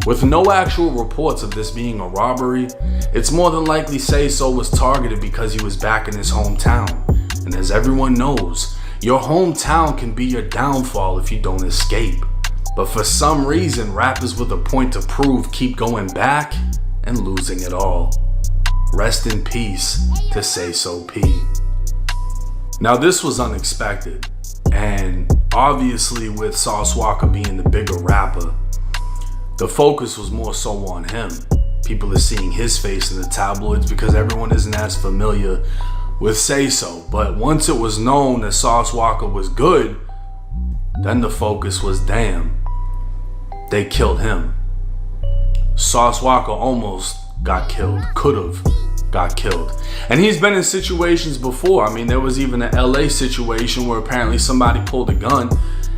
With no actual reports of this being a robbery, it's more than likely Say So was targeted because he was back in his hometown. And as everyone knows, your hometown can be your downfall if you don't escape. But for some reason, rappers with a point to prove keep going back and losing it all. Rest in peace to Say So P. Now this was unexpected, and obviously with Sauce Walka being the bigger rapper, The focus was more so on him. People are seeing his face in the tabloids because everyone isn't as familiar with Say So. But once it was known that Sauce Walka was good, then the focus was, damn, they killed him. Sauce Walka almost got killed, could have got killed. And he's been in situations before. I mean, there was even an LA situation where apparently somebody pulled a gun,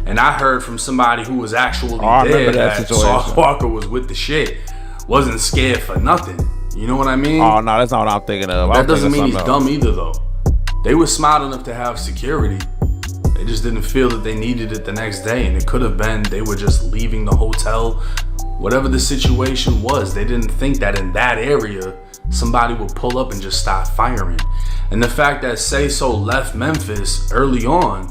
and I heard from somebody who was actually there that Sauce Walka was with the shit, wasn't scared for nothing. You know what I mean? Oh no, that's not what I'm thinking of. That doesn't mean he's dumb either though. They were smart enough to have security. They just didn't feel that they needed it the next day, and it could have been they were just leaving the hotel. Whatever the situation was, they didn't think that in that area somebody would pull up and just start firing. And the fact that Say So left Memphis early on,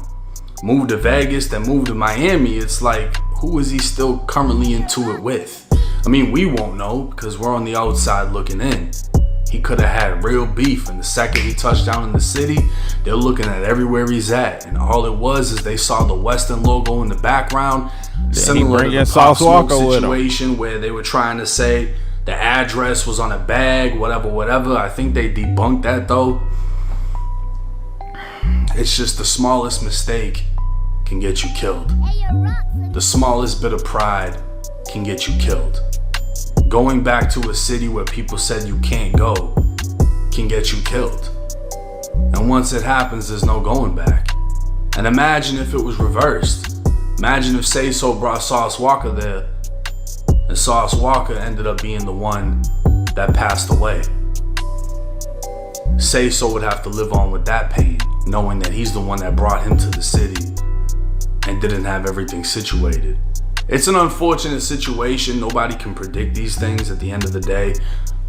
moved to Vegas, then moved to Miami, it's like, who is he still currently into it with? I mean, we won't know because we're on the outside looking in. He could have had real beef, and the second he touched down in the city, they're looking at everywhere he's at, and all it was is they saw the Western logo in the background, similar to the Pop Smoke situation where they were trying to say the address was on a bag, whatever. I think they debunked that though. It's just the smallest mistake can get you killed. The smallest bit of pride can get you killed. Going back to a city where people said you can't go can get you killed. And once it happens, there's no going back. And imagine if it was reversed. Imagine if Say So brought Sauce Walka there, and Sauce Walka ended up being the one that passed away. Say So would have to live on with that pain, knowing that he's the one that brought him to the city and didn't have everything situated. It's an unfortunate situation. Nobody can predict these things at the end of the day.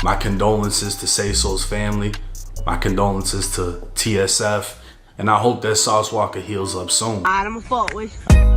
My condolences to Say So's family. My condolences to TSF. And I hope that Sauce Walka heals up soon. Alright, I'ma fuck with you.